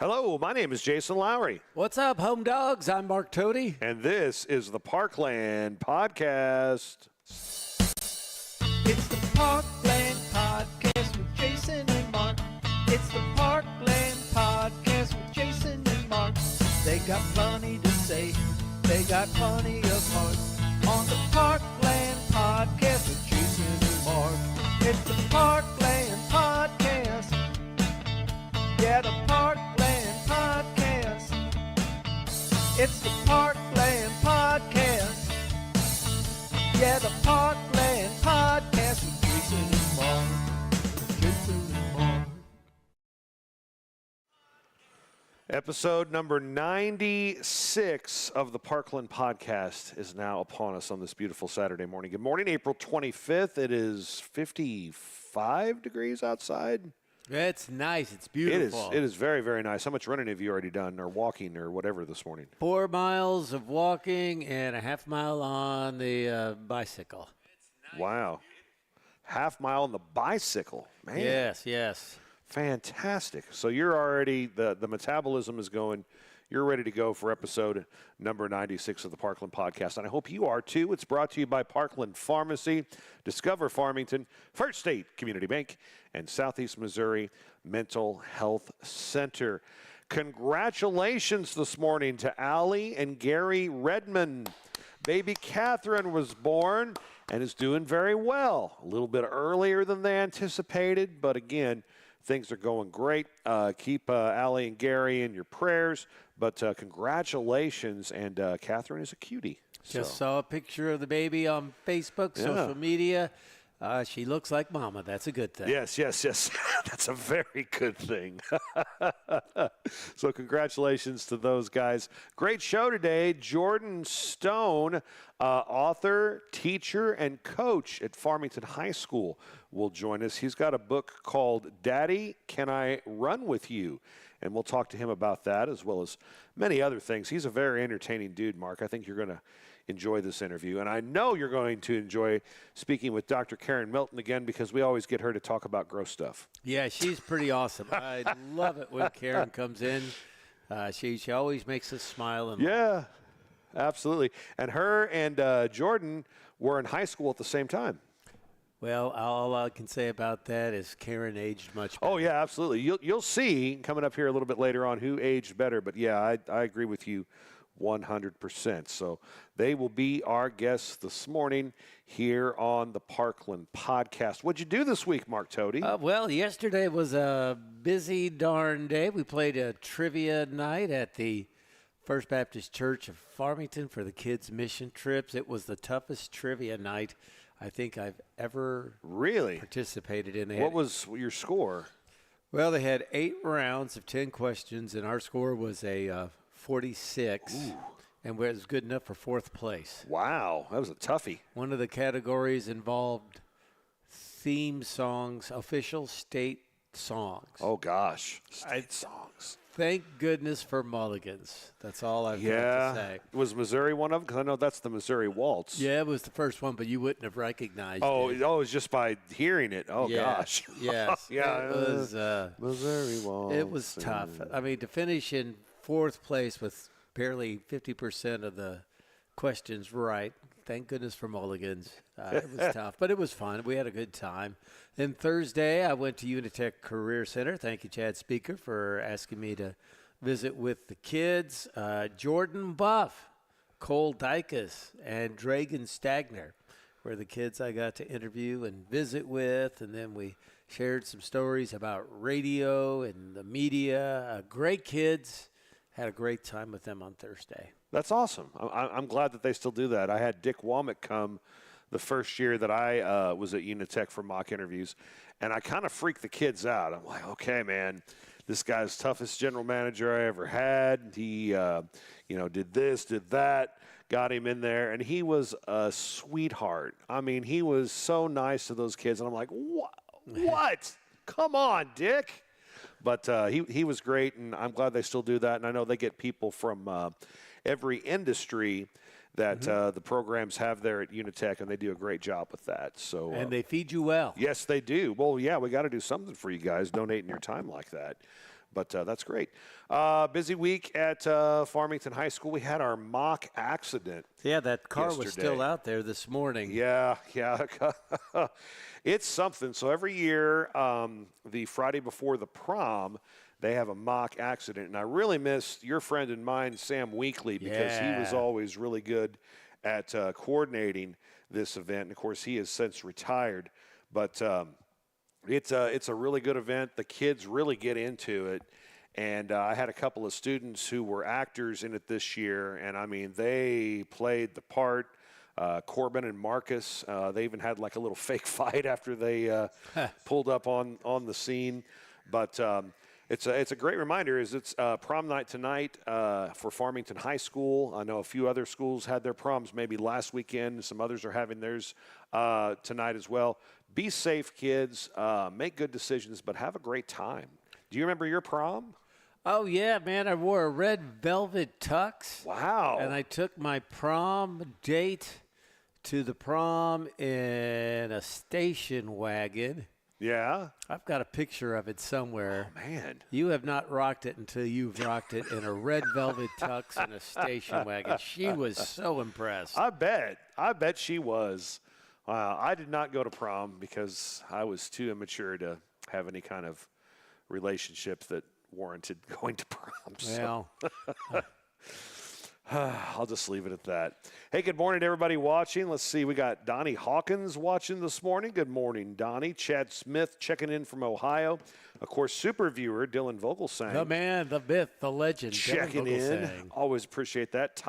Hello, my name is Jason Lowry. What's up, home dogs? I'm Mark Toady. And this is the Parkland Podcast. It's the Parkland Podcast with Jason and Mark. It's the Parkland Podcast with Jason and Mark. They got plenty to say. They got plenty of heart. On the Parkland Podcast with Jason and Mark. It's the Parkland Podcast. Yeah, the Parkland Podcast. It's the Parkland Podcast. Yeah, the Parkland Podcast with Jason and Mark. Jason and Mark. Episode number 96 of the Parkland Podcast is now upon us on this beautiful Saturday morning. Good morning, April 25th. It is 55 degrees outside. It's nice. It's beautiful. It is very, very nice. How much running have you already done, or walking, or whatever this morning? 4 miles of walking and a half mile on the bicycle. Wow. Half mile on the bicycle. Man. Yes. Fantastic. So you're already, the metabolism is going, you're ready to go for episode number 96 of the Parkland Podcast. And I hope you are too. It's brought to you by Parkland Pharmacy, Discover Farmington, First State Community Bank, and Southeast Missouri Mental Health Center. Congratulations this morning to Allie and Gary Redmond. Baby Catherine was born and is doing very well. A little bit earlier than they anticipated, but again, things are going great. Keep Allie and Gary in your prayers, but congratulations, and Catherine is a cutie. Just saw a picture of the baby on Facebook, social media. She looks like Mama. That's a good thing. Yes. That's a very good thing. So congratulations to those guys. Great show today. Jordan Stone, author, teacher, and coach at Farmington High School, will join us. He's got a book called Daddy, Can I Run With You? And we'll talk to him about that as well as many other things. He's a very entertaining dude, Mark. I think you're going to enjoy this interview. And I know you're going to enjoy speaking with Dr. Karen Melton again, because we always get her to talk about gross stuff. Yeah, she's pretty awesome. I love it when Karen comes in. She always makes us smile. And yeah, absolutely. And her and Jordan were in high school at the same time. Well, all I can say about that is Karen aged much better. Oh, yeah, absolutely. You'll see coming up here a little bit later on who aged better. But, yeah, I agree with you 100%. So they will be our guests this morning here on the Parkland Podcast. What'd you do this week, Mark Toady? Well, yesterday was a busy darn day. We played a trivia night at the First Baptist Church of Farmington for the kids' mission trips. It was the toughest trivia night I think I've ever participated in. What was your score? Well, they had 8 rounds of 10 questions, and our score was a 46, and it was good enough for 4th place. Wow, that was a toughie. One of the categories involved theme songs, official state songs. Oh, gosh, state songs. Thank goodness for mulligans. That's all I've got to say. Was Missouri one of them? Because I know that's the Missouri Waltz. Yeah, it was the first one, but you wouldn't have recognized it. Oh, it was just by hearing it. Oh, gosh. Yes. Yeah. It was Missouri Waltz. It was tough. I mean, to finish in 4th place with barely 50% of the questions right, thank goodness for mulligans. It was tough, but it was fun. We had a good time. Then Thursday, I went to Unitech Career Center. Thank you, Chad Speaker, for asking me to visit with the kids. Jordan Buff, Cole Dykus, and Dragan Stagner were the kids I got to interview and visit with. And then we shared some stories about radio and the media. Great kids. Had a great time with them on Thursday. That's awesome. I'm glad that they still do that. I had Dick Womack come the first year that I was at Unitech for mock interviews, and I kind of freaked the kids out. I'm like, okay, man, this guy's toughest general manager I ever had. He, did this, did that, got him in there, and he was a sweetheart. I mean, he was so nice to those kids, and I'm like, what? Come on, Dick. But he was great, and I'm glad they still do that. And I know they get people from every industry that the programs have there at Unitech, and they do a great job with that. So and they feed you well. Yes, they do. Well, yeah, we got to do something for you guys, donating your time like that. But that's great. Busy week at Farmington High School. We had our mock accident. Yeah, that car was yesterday. still out there this morning. Yeah. It's something. So every year, the Friday before the prom, they have a mock accident. And I really miss your friend and mine, Sam Weekly, because he was always really good at coordinating this event. And, of course, he has since retired. But it's a really good event. The kids really get into it. And I had a couple of students who were actors in it this year. And, I mean, they played the part. Corbin and Marcus, they even had like a little fake fight after they pulled up on the scene. But it's a great reminder. It's prom night tonight for Farmington High School. I know a few other schools had their proms maybe last weekend. Some others are having theirs tonight as well. Be safe, kids. Make good decisions, but have a great time. Do you remember your prom? Oh, yeah, man. I wore a red velvet tux. Wow. And I took my prom date to the prom in a station wagon. Yeah. I've got a picture of it somewhere. Oh, man. You have not rocked it until you've rocked it in a red velvet tux in a station wagon. She was so impressed. I bet she was. I did not go to prom because I was too immature to have any kind of relationship that warranted going to prom. So. Well, I'll just leave it at that. Hey, good morning to everybody watching. Let's see. We got Donnie Hawkins watching this morning. Good morning, Donnie. Chad Smith checking in from Ohio. Of course, super viewer Dylan Vogelsang. the man, the myth, the legend. Checking Dylan in. Vogelsang. Always appreciate that.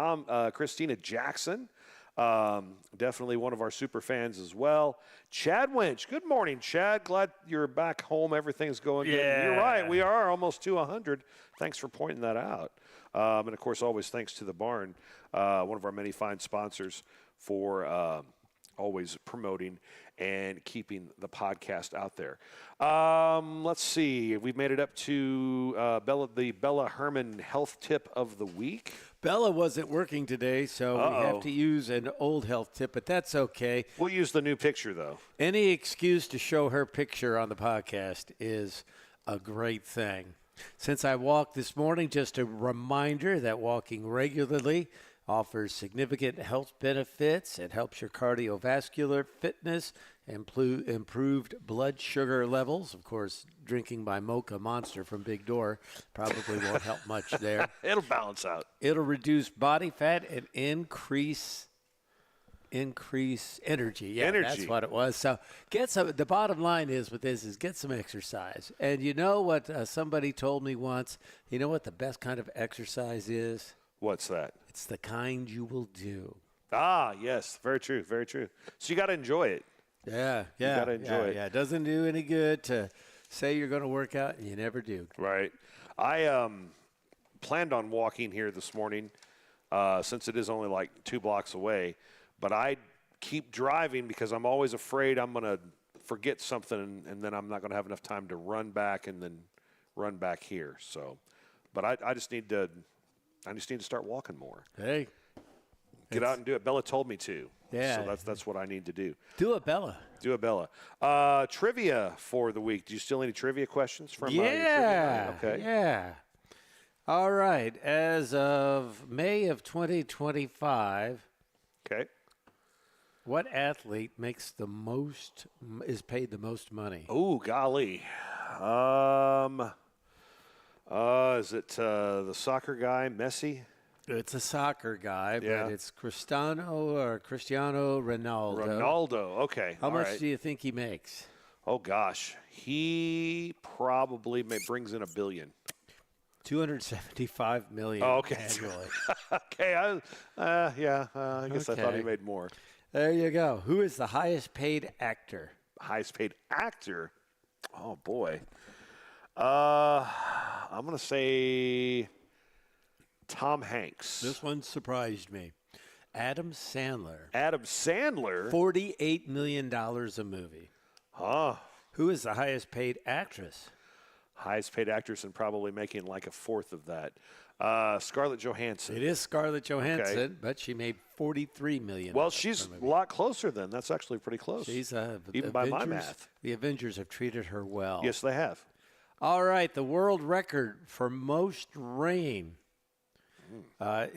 Christina Jackson. Definitely one of our super fans as well. Chad Winch. Good morning, Chad. Glad you're back home. Everything's going good. You're right. We are almost to 100. Thanks for pointing that out. And, of course, always thanks to The Barn, one of our many fine sponsors, for always promoting and keeping the podcast out there. Let's see. We've made it up to the Bella Herman Health Tip of the Week. Bella wasn't working today, so we have to use an old health tip, but that's okay. We'll use the new picture, though. Any excuse to show her picture on the podcast is a great thing. Since I walked this morning, just a reminder that walking regularly offers significant health benefits. It helps your cardiovascular fitness, improved blood sugar levels. Of course, drinking my Mocha Monster from Big Door probably won't help much there. It'll balance out. It'll reduce body fat and increase energy. Yeah, that's what it was. So the bottom line is with this is get some exercise. And you know what somebody told me once? You know what the best kind of exercise is? What's that? It's the kind you will do. Ah, yes. Very true. Very true. So you got to enjoy it. Yeah. You got to enjoy it. Yeah, it doesn't do any good to say you're going to work out and you never do. Right. I planned on walking here this morning since it is only like 2 blocks away. But I keep driving because I'm always afraid I'm going to forget something and then I'm not going to have enough time to run back and then run back here. So, but I just need to start walking more. Hey. Get out and do it. Bella told me to. Yeah. So that's what I need to do. Do it, Bella. Do it, Bella. Trivia for the week. Do you still any trivia questions from your trivia night? Okay. Yeah. All right. As of May of 2025. Okay. What athlete is paid the most money? Oh, golly. Is it the soccer guy, Messi? It's a soccer guy, Yeah. but it's Cristiano Ronaldo. Ronaldo. Okay. How All much right. do you think he makes? Oh, gosh. He probably brings in $1 billion. $275 million Okay. annually. Okay. I guess I thought he Okay. made more. There you go. Who is the highest paid actor? Highest paid actor? Oh, boy. I'm going to say Tom Hanks. This one surprised me. Adam Sandler. Adam Sandler? $48 million a movie. Huh. Who is the highest paid actress? Highest paid actress and probably making like a fourth of that. Scarlett Johansson. It is Scarlett Johansson, but she made $43 million. Well, she's a lot closer then. That's actually pretty close. She's even by my math. The Avengers have treated her well. Yes, they have. All right, the world record for most rain at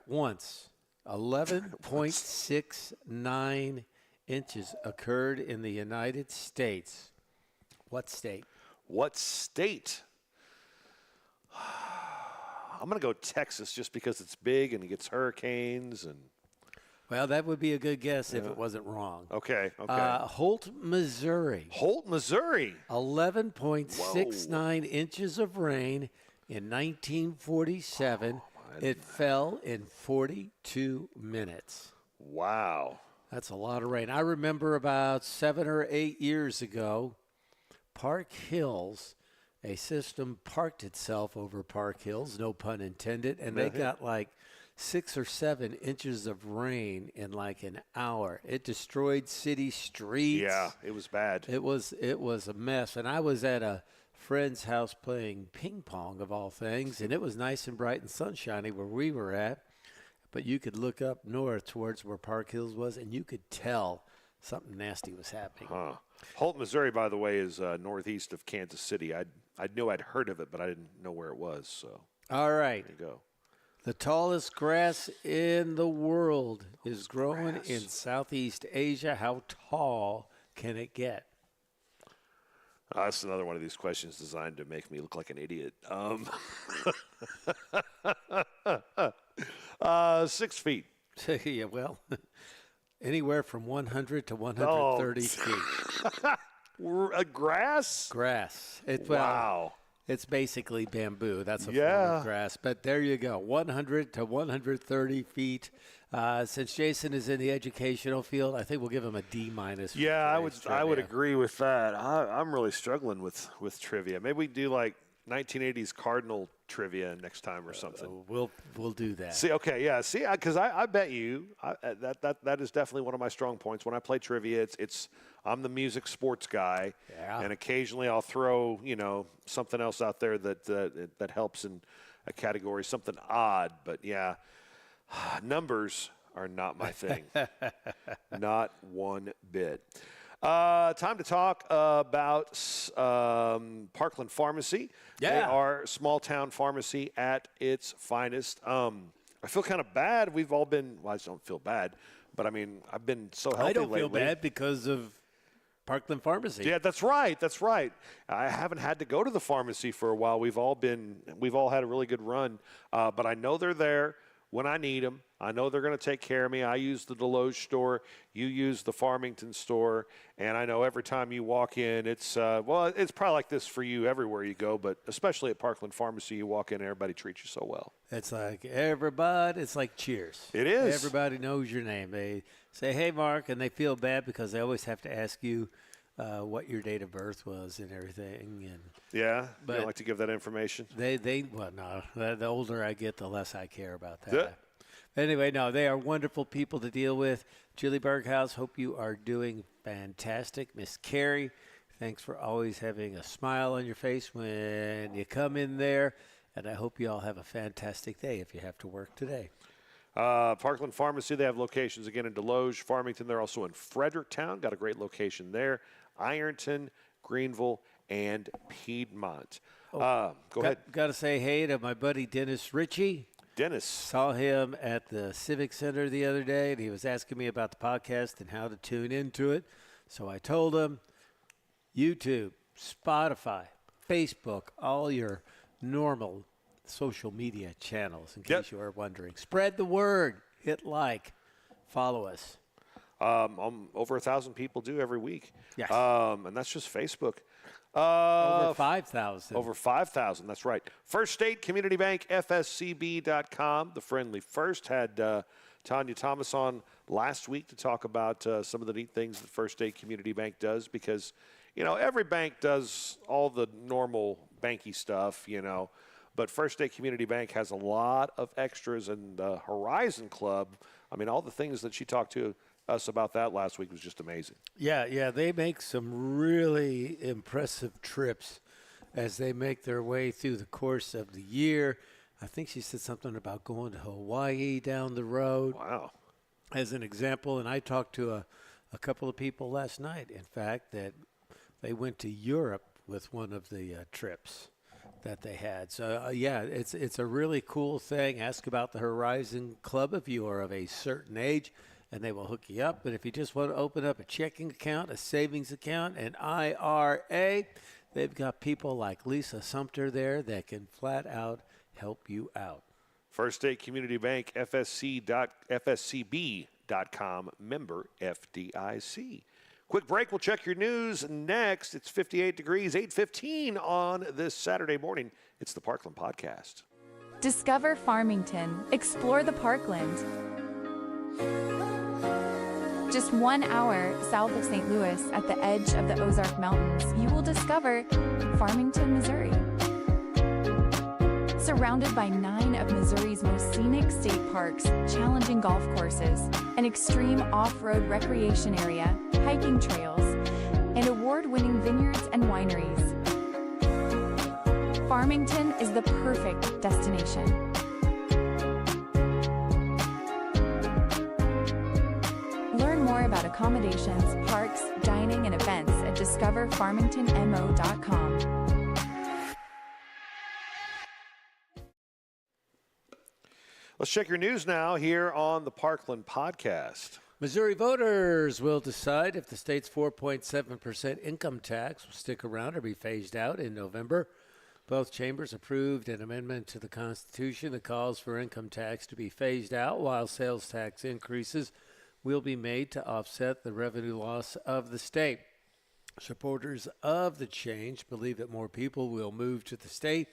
once, 11.69 inches occurred in the United States. What state? What state? I'm going to go Texas just because it's big and it gets hurricanes and. Well, that would be a good guess if it wasn't wrong. Okay. Holt, Missouri. Holt, Missouri. 11.69 inches of rain in 1947. It fell in 42 minutes. Wow. That's a lot of rain. I remember about 7 or 8 years ago, Park Hills, a system parked itself over Park Hills, no pun intended, and they got like 6 or 7 inches of rain in like an hour. It destroyed city streets. Yeah, it was bad. It was a mess. And I was at a friend's house playing ping pong, of all things, and it was nice and bright and sunshiny where we were at. But you could look up north towards where Park Hills was, and you could tell something nasty was happening. Huh. Holt, Missouri, by the way, is northeast of Kansas City. I knew I'd heard of it, but I didn't know where it was. So All right. there you go. The tallest grass in the world is growing in Southeast Asia. How tall can it get? That's another one of these questions designed to make me look like an idiot. 6 feet. Yeah, well, anywhere from 100 to 130 feet. Grass? Grass. Wow. It's basically bamboo. That's a form Yeah. of grass. But there you go, 100 to 130 feet. Since Jason is in the educational field, I think we'll give him a D minus. Yeah, I would agree with that. I'm really struggling with trivia. Maybe we do like 1980s Cardinal trivia next time or something. We'll do that. See, okay, yeah. See, because I bet you that is definitely one of my strong points. When I play trivia, I'm the music sports guy, Yeah. and occasionally I'll throw something else out there that helps in a category, something odd. But yeah, numbers are not my thing, not one bit. Time to talk about Parkland Pharmacy. Yeah. They are small town pharmacy at its finest. I feel kind of bad. We've all been, well, I just don't feel bad, but I mean, I've been so healthy I don't lately. feel bad because of Parkland Pharmacy. Yeah, that's right. That's right. I haven't had to go to the pharmacy for a while. We've all had a really good run, but I know they're there when I need them. I know they're going to take care of me. I use the Desloge store. You use the Farmington store. And I know every time you walk in, it's probably like this for you everywhere you go, but especially at Parkland Pharmacy, you walk in and everybody treats you so well. It's like everybody, it's like Cheers. It is. Everybody knows your name. They say, hey, Mark, and they feel bad because they always have to ask you what your date of birth was and everything. And Yeah? But you don't like to give that information? well, no, the older I get, the less I care about that. Yeah. Anyway, no, they are wonderful people to deal with. Julie Berghaus, hope you are doing fantastic. Miss Carrie, thanks for always having a smile on your face when you come in there. And I hope you all have a fantastic day if you have to work today. Parkland Pharmacy, they have locations again in Desloge, Farmington. They're also in Fredericktown. Got a great location there. Ironton, Greenville, and Piedmont. Go ahead. Got to say hey to my buddy Dennis Ritchie. Dennis. Saw him at the Civic Center the other day, and he was asking me about the podcast and how to tune into it. So I told him YouTube, Spotify, Facebook, all your normal social media channels, in case you are wondering. Spread the word. Hit like. Follow us. Over 1,000 people do every week. Yes. And that's just Facebook. Over 5,000. Over 5,000, that's right. First State Community Bank, FSCB.com. The Friendly First had Tanya Thomas on last week to talk about some of the neat things that First State Community Bank does because, every bank does all the normal banky stuff, but First State Community Bank has a lot of extras, and the Horizon Club, all the things that she talked to us about that last week was just amazing. Yeah, they make some really impressive trips as they make their way through the course of the year. I think she said something about going to Hawaii down the road. Wow. As an example, and I talked to a couple of people last night, in fact, that they went to Europe with one of the trips that they had. So, yeah, it's a really cool thing. Ask about the Horizon Club if you are of a certain age, and they will hook you up. But if you just want to open up a checking account, a savings account, an IRA, they've got people like Lisa Sumter there that can flat out help you out. First State Community Bank, FSCB.com, member FDIC. Quick break. We'll check your news next. It's 58 degrees, 8:15 on this Saturday morning. It's the Parkland Podcast. Discover Farmington. Explore the Parkland. Just 1 hour south of St. Louis at the edge of the Ozark Mountains, you will discover Farmington, Missouri. Surrounded by 9 of Missouri's most scenic state parks, challenging golf courses, an extreme off-road recreation area, hiking trails, and award-winning vineyards and wineries. Farmington is the perfect destination. Learn more about accommodations, parks, dining, and events at discoverfarmingtonmo.com. Let's check your news now here on the Parkland Podcast. Missouri voters will decide if the state's 4.7% income tax will stick around or be phased out in November. Both chambers approved an amendment to the Constitution that calls for income tax to be phased out, while sales tax increases will be made to offset the revenue loss of the state. Supporters of the change believe that more people will move to the state,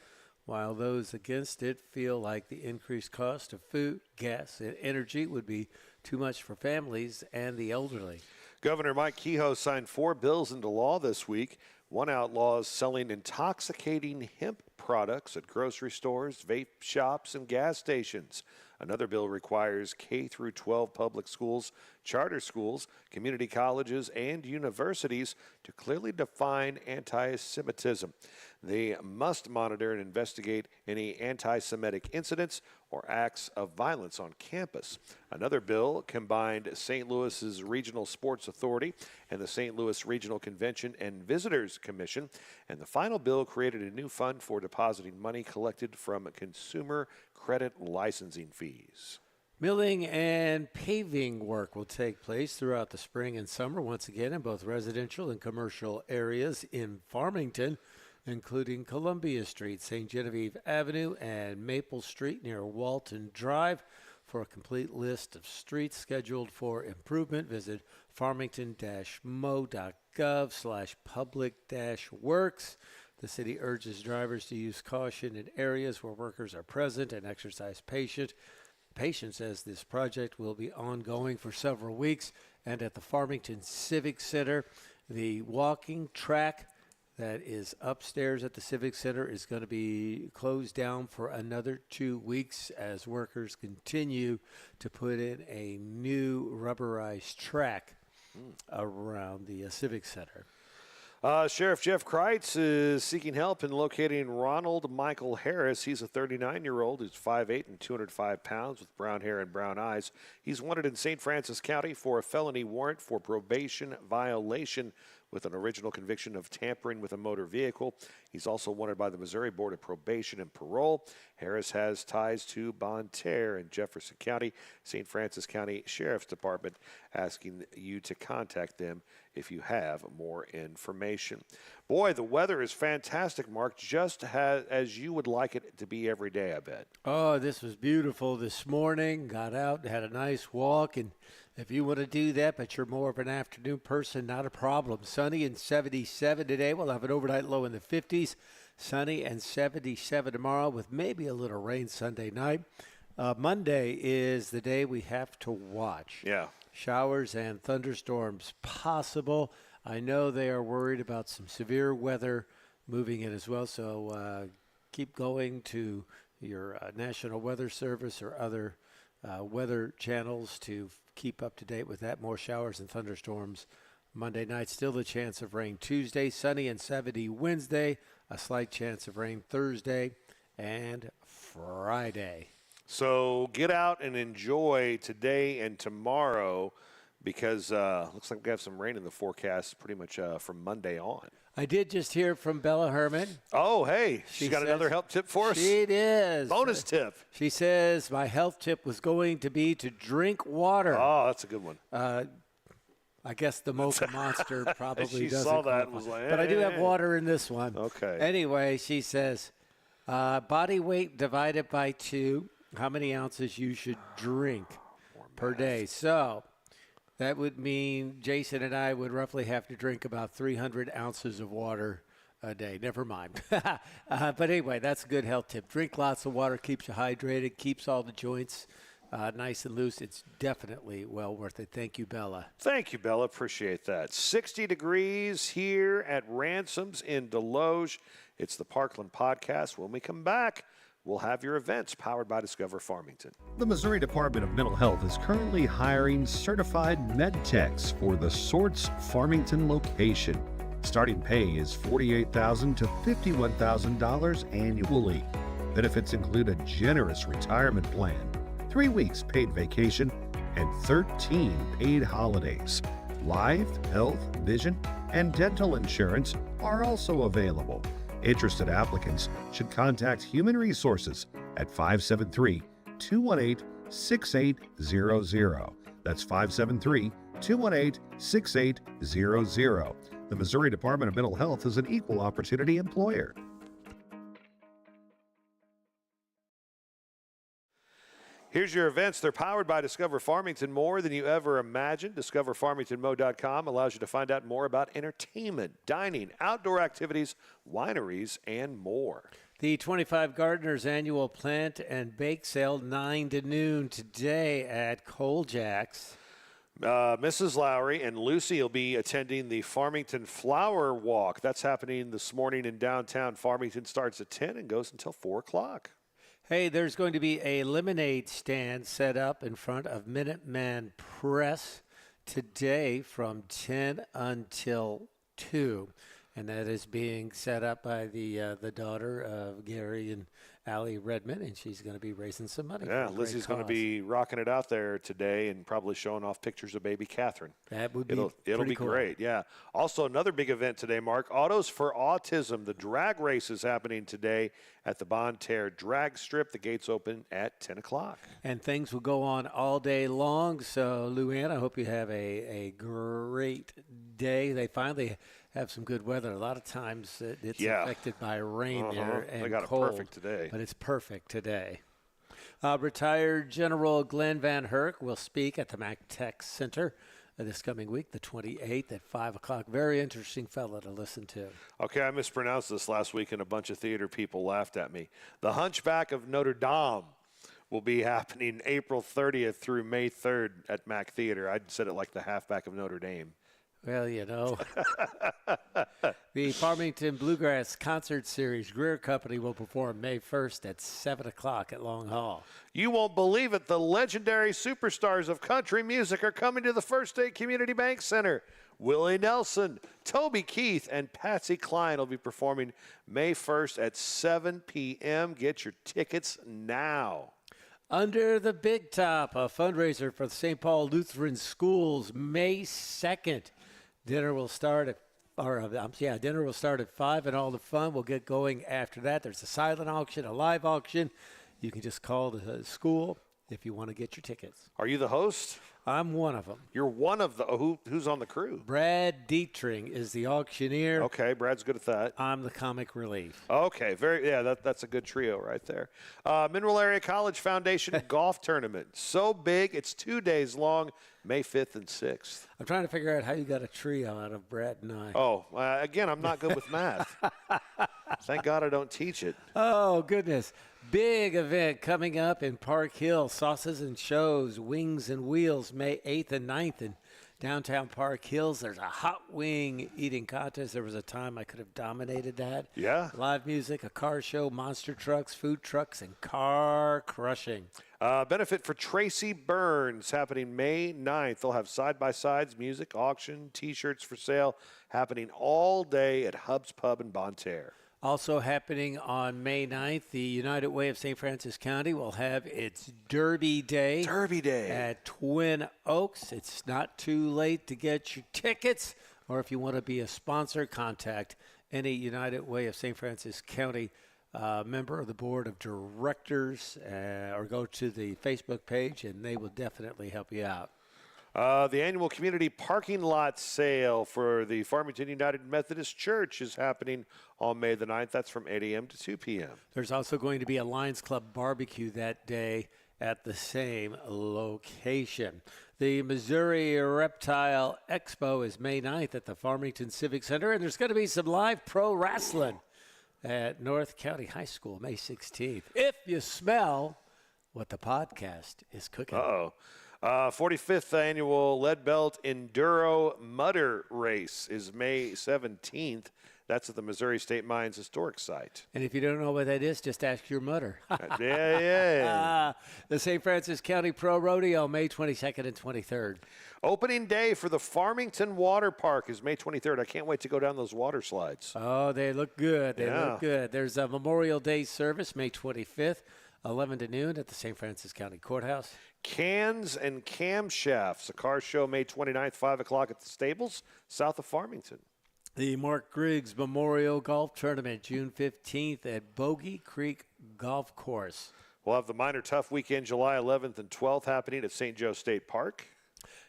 while those against it feel like the increased cost of food, gas, and energy would be too much for families and the elderly. Governor Mike Kehoe signed 4 bills into law this week. One outlaws selling intoxicating hemp products at grocery stores, vape shops, and gas stations. Another bill requires K through 12 public schools, charter schools, community colleges, and universities to clearly define anti-Semitism. They must monitor and investigate any anti-Semitic incidents or acts of violence on campus. Another bill combined St. Louis's Regional Sports Authority and the St. Louis Regional Convention and Visitors Commission. And the final bill created a new fund for depositing money collected from consumer credit licensing fees. Milling and paving work will take place throughout the spring and summer once again in both residential and commercial areas in Farmington, including Columbia Street, St. Genevieve Avenue, and Maple Street near Walton Drive. For a complete list of streets scheduled for improvement, visit farmington-mo.gov/public-works. The city urges drivers to use caution in areas where workers are present and exercise patience as this project will be ongoing for several weeks. And at the Farmington Civic Center, the walking track that is upstairs at the Civic Center is going to be closed down for another 2 weeks as workers continue to put in a new rubberized track around the Civic Center. Sheriff Jeff Kreitz is seeking help in locating Ronald Michael Harris. He's a 39-year-old who's 5'8" and 205 pounds with brown hair and brown eyes. He's wanted in St. Francis County for a felony warrant for probation violation with an original conviction of tampering with a motor vehicle. He's also wanted by the Missouri Board of Probation and Parole. Harris has ties to Bonne Terre in Jefferson County. St. Francis County Sheriff's Department asking you to contact them if you have more information. Boy, the weather is fantastic, Mark, just as you would like it to be every day, I bet. Oh, this was beautiful this morning. Got out, had a nice walk, and if you want to do that, but you're more of an afternoon person, not a problem. Sunny and 77 today. We'll have an overnight low in the 50s. Sunny and 77 tomorrow with maybe a little rain Sunday night. Monday is the day we have to watch. Yeah. Showers and thunderstorms possible. I know they are worried about some severe weather moving in as well, so keep going to your National Weather Service or other weather channels to keep up to date with that. More showers and thunderstorms Monday night. Still a chance of rain Tuesday, sunny and 70 Wednesday, a slight chance of rain Thursday and Friday. So get out and enjoy today and tomorrow because looks like we have some rain in the forecast pretty much from Monday on. I did just hear from Bella Herman. Oh, hey, She she's got says- another help tip for us? She is. Bonus tip. She says, my health tip was going to be to drink water. Oh, that's a good one. I guess the Mocha Monster probably She doesn't saw that and qualify. was like, But I do have eh. water in this one. Okay. Anyway, she says, body weight divided by 2, how many ounces you should drink per day. So that would mean Jason and I would roughly have to drink about 300 ounces of water a day. Never mind. But anyway, that's a good health tip. Drink lots of water, keeps you hydrated, keeps all the joints nice and loose. It's definitely well worth it. Thank you, Bella. Thank you, Bella. Appreciate that. 60 degrees here at Ransom's in Desloge. It's the Parkland Podcast. When we come back, we'll have your events powered by Discover Farmington. The Missouri Department of Mental Health is currently hiring certified med techs for the Sorts Farmington location. Starting pay is $48,000 to $51,000 annually. Benefits include a generous retirement plan, 3 weeks paid vacation, and 13 paid holidays. Life, health, vision, and dental insurance are also available. Interested applicants should contact Human Resources at 573-218-6800. That's 573-218-6800. The Missouri Department of Mental Health is an equal opportunity employer. Here's your events. They're powered by Discover Farmington more than you ever imagined. DiscoverFarmingtonMo.com allows you to find out more about entertainment, dining, outdoor activities, wineries, and more. The 25 Gardeners annual plant and bake sale 9 to noon today at Coljack's. Mrs. Lowry and Lucy will be attending the Farmington Flower Walk. That's happening this morning in downtown Farmington. Starts at 10 and goes until 4 o'clock. Hey, there's going to be a lemonade stand set up in front of Minuteman Press today from 10 until 2. And that is being set up by the daughter of Gary and Allie Redmond, and she's going to be raising some money. Yeah, for a great Lizzie's going to cause. be rocking it out there today and probably showing off pictures of baby Catherine. That would be It'll pretty be cool. great, yeah. Also, another big event today, Mark, Autos for Autism. The drag race is happening today at the Bon Terre Drag Strip. The gates open at 10 o'clock. And things will go on all day long. So, Luann, I hope you have a great day. They finally have some good weather. A lot of times it's affected by rain there and They got cold. it perfect today. But it's perfect today. Retired General Glenn Van Herk will speak at the Mac Tech Center this coming week, the 28th at 5 o'clock. Very interesting fellow to listen to. Okay, I mispronounced this last week and a bunch of theater people laughed at me. The Hunchback of Notre Dame will be happening April 30th through May 3rd at Mac Theater. I said it like the halfback of Notre Dame. Well, you know, the Farmington Bluegrass Concert Series Greer Company will perform May 1st at 7 o'clock at Long Hall. You won't believe it. The legendary superstars of country music are coming to the First State Community Bank Center. Willie Nelson, Toby Keith, and Patsy Cline will be performing May 1st at 7 p.m. Get your tickets now. Under the Big Top, a fundraiser for the St. Paul Lutheran Schools, May 2nd. Dinner will start at 5, and all the fun will get going after that. There's a silent auction, a live auction. You can just call the school if you want to get your tickets. Are you the host? I'm one of them. You're one of the who's on the crew? Brad Dietrich is the auctioneer. Okay, Brad's good at that. I'm the comic relief. Okay, that's a good trio right there. Mineral Area College Foundation Golf Tournament. So big, it's 2 days long, May 5th and 6th. I'm trying to figure out how you got a trio out of Brad and I. Oh, again, I'm not good with math. Thank God I don't teach it. Oh, goodness. Big event coming up in Park Hill. Sauces and Shows, Wings and Wheels, May 8th and 9th in downtown Park Hills. There's a hot wing eating contest. There was a time I could have dominated that. Yeah. Live music, a car show, monster trucks, food trucks, and car crushing. Benefit for Tracy Burns happening May 9th. They'll have side-by-sides, music, auction, T-shirts for sale happening all day at Hub's Pub in Bon Terre. Also happening on May 9th, the United Way of St. Francis County will have its Derby Day. Derby Day. At Twin Oaks. It's not too late to get your tickets, or if you want to be a sponsor, contact any United Way of St. Francis County member of the board of directors, or go to the Facebook page, and they will definitely help you out. The annual community parking lot sale for the Farmington United Methodist Church is happening on May the 9th. That's from 8 a.m. to 2 p.m. There's also going to be a Lions Club barbecue that day at the same location. The Missouri Reptile Expo is May 9th at the Farmington Civic Center, and there's going to be some live pro wrestling at North County High School May 16th. If you smell what the podcast is cooking. 45th annual Lead Belt Enduro Mutter Race is May 17th. That's at the Missouri State Mines Historic Site. And if you don't know what that is, just ask your mutter. Yeah. The St. Francis County Pro Rodeo, May 22nd and 23rd. Opening day for the Farmington Water Park is May 23rd. I can't wait to go down those water slides. Oh, they look good. They look good. There's a Memorial Day service, May 25th, 11 to noon at the St. Francis County Courthouse. Cans and Camshafts, a car show May 29th, 5 o'clock at the Stables, south of Farmington. The Mark Griggs Memorial Golf Tournament, June 15th at Bogey Creek Golf Course. We'll have the Minor Tough Weekend, July 11th and 12th, happening at St. Joe State Park.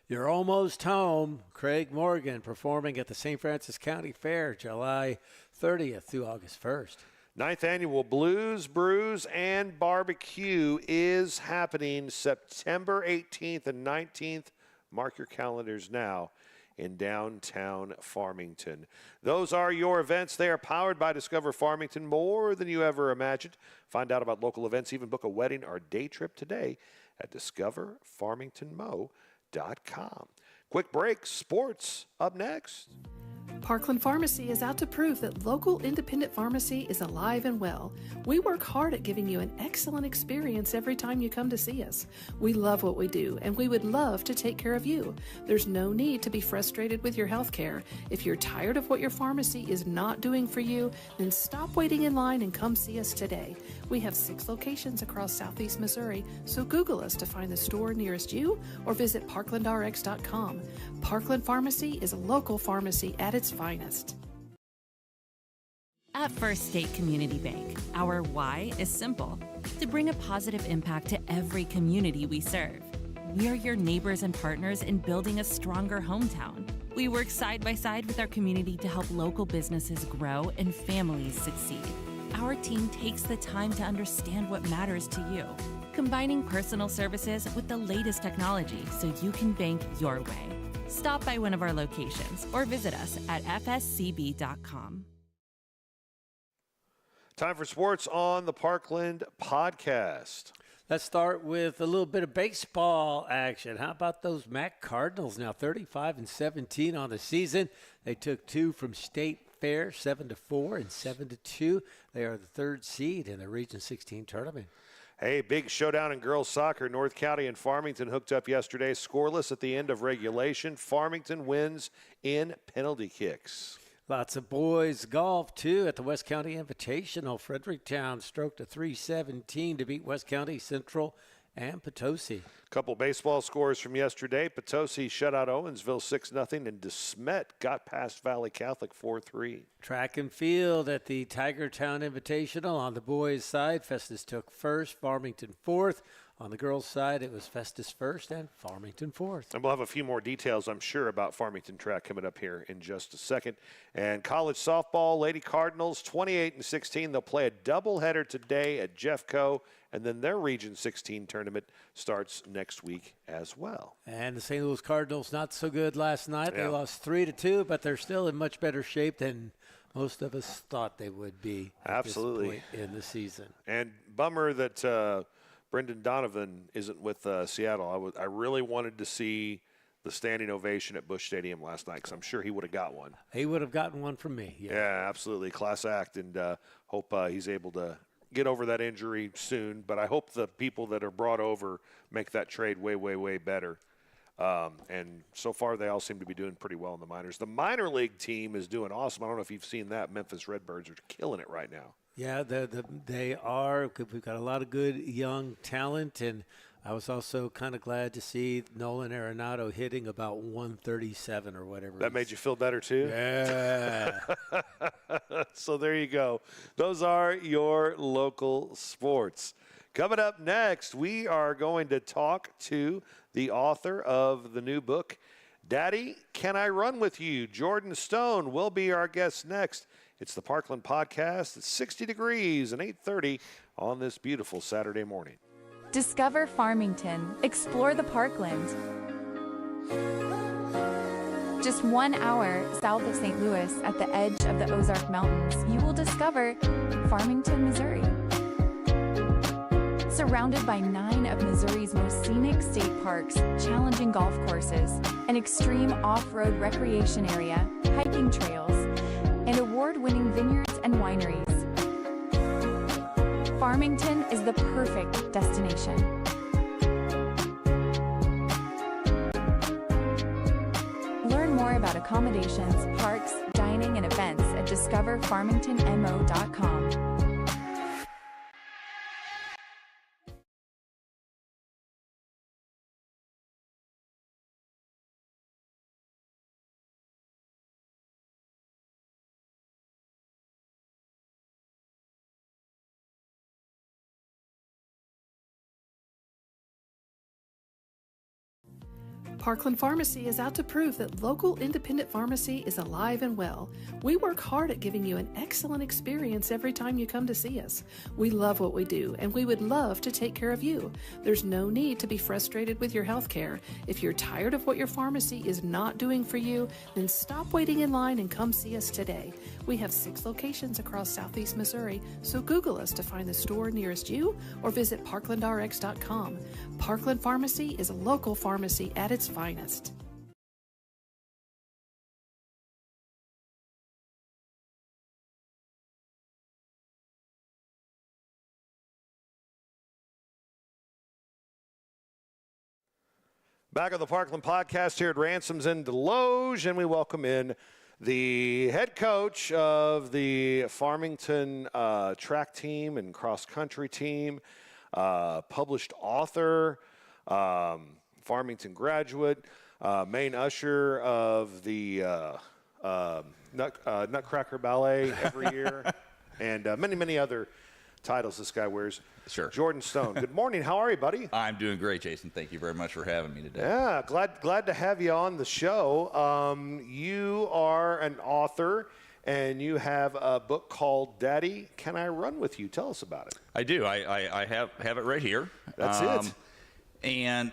You're almost home. Craig Morgan performing at the St. Francis County Fair, July 30th through August 1st. 9th annual Blues, Brews, and Barbecue is happening September 18th and 19th. Mark your calendars now in downtown Farmington. Those are your events. They are powered by Discover Farmington, more than you ever imagined. Find out about local events, even book a wedding or day trip today at discoverfarmingtonmo.com. Quick break, sports up next. Parkland Pharmacy is out to prove that local independent pharmacy is alive and well. We work hard at giving you an excellent experience every time you come to see us. We love what we do, and we would love to take care of you. There's no need to be frustrated with your health care. If you're tired of what your pharmacy is not doing for you, then stop waiting in line and come see us today. We have 6 locations across Southeast Missouri, so Google us to find the store nearest you or visit parklandrx.com. Parkland Pharmacy is a local pharmacy at its finest. At First State Community Bank, our why is simple: to bring a positive impact to every community we serve. We are your neighbors and partners in building a stronger hometown. We work side by side with our community to help local businesses grow and families succeed. Our team takes the time to understand what matters to you, combining personal services with the latest technology so you can bank your way. Stop by one of our locations or visit us at fscb.com. Time for sports on the Parkland podcast. Let's start with a little bit of baseball action. How about those Mac Cardinals now 35-17 on the season? They took 2 from State Fair, 7-4 and 7-2. They are the 3rd seed in the Region 16 tournament. Hey, big showdown in girls soccer. North County and Farmington hooked up yesterday, scoreless at the end of regulation. Farmington wins in penalty kicks. Lots of boys golf, too, at the West County Invitational. Fredericktown stroked a 317 to beat West County Central and Potosi. Couple baseball scores from yesterday. Potosi shut out Owensville 6-0, and DeSmet got past Valley Catholic 4-3. Track and field at the Tigertown Invitational. On the boys' side, Festus took 1st, Farmington 4th. On the girls' side, it was Festus 1st and Farmington 4th. And we'll have a few more details, I'm sure, about Farmington track coming up here in just a second. And college softball, Lady Cardinals, 28-16. They'll play a doubleheader today at Jeffco, and then their Region 16 tournament starts next week as well. And the St. Louis Cardinals not so good last night. Yeah. They lost 3-2, but they're still in much better shape than most of us thought they would be at Absolutely. this point in the season. And bummer that Brendan Donovan isn't with Seattle. I really wanted to see the standing ovation at Busch Stadium last night, because I'm sure he would have got one. He would have gotten one from me. Yeah, absolutely. Class act, and hope he's able to get over that injury soon. But I hope the people that are brought over make that trade way, way, way better. And so far, they all seem to be doing pretty well in the minors. The minor league team is doing awesome. I don't know if you've seen that. Memphis Redbirds are killing it right now. Yeah, they are. We've got a lot of good young talent, and I was also kind of glad to see Nolan Arenado hitting about 137 or whatever. That made you feel better, too? Yeah. So there you go. Those are your local sports. Coming up next, we are going to talk to the author of the new book, Daddy, Can I Run With You? Jordan Stone will be our guest next. It's the Parkland Podcast. It's 60 degrees and 8:30 on this beautiful Saturday morning. Discover Farmington. Explore the Parkland. Just 1 hour south of St. Louis at the edge of the Ozark Mountains, you will discover Farmington, Missouri. Surrounded by 9 of Missouri's most scenic state parks, challenging golf courses, an extreme off-road recreation area, hiking trails, and award-winning vineyards and wineries. Farmington is the perfect destination. Learn more about accommodations, parks, dining, and events at discoverfarmingtonmo.com. Parkland Pharmacy is out to prove that local independent pharmacy is alive and well. We work hard at giving you an excellent experience every time you come to see us. We love what we do, and we would love to take care of you. There's no need to be frustrated with your health care. If you're tired of what your pharmacy is not doing for you, then stop waiting in line and come see us today. We have 6 locations across Southeast Missouri, so Google us to find the store nearest you or visit parklandrx.com. Parkland Pharmacy is a local pharmacy at its finest. Back on the Parkland Podcast here at Ransom's in Desloge, and we welcome in the head coach of the Farmington track team and cross-country team, published author, Farmington graduate, main usher of the Nutcracker Ballet every year, and many, many other titles this guy wears. Sure. Jordan Stone. Good morning. How are you, buddy? I'm doing great, Jason. Thank you very much for having me today. Yeah, glad to have you on the show. You are an author, and you have a book called Daddy, Can I Run With You? Tell us about it. I do. I have it right here. That's it. And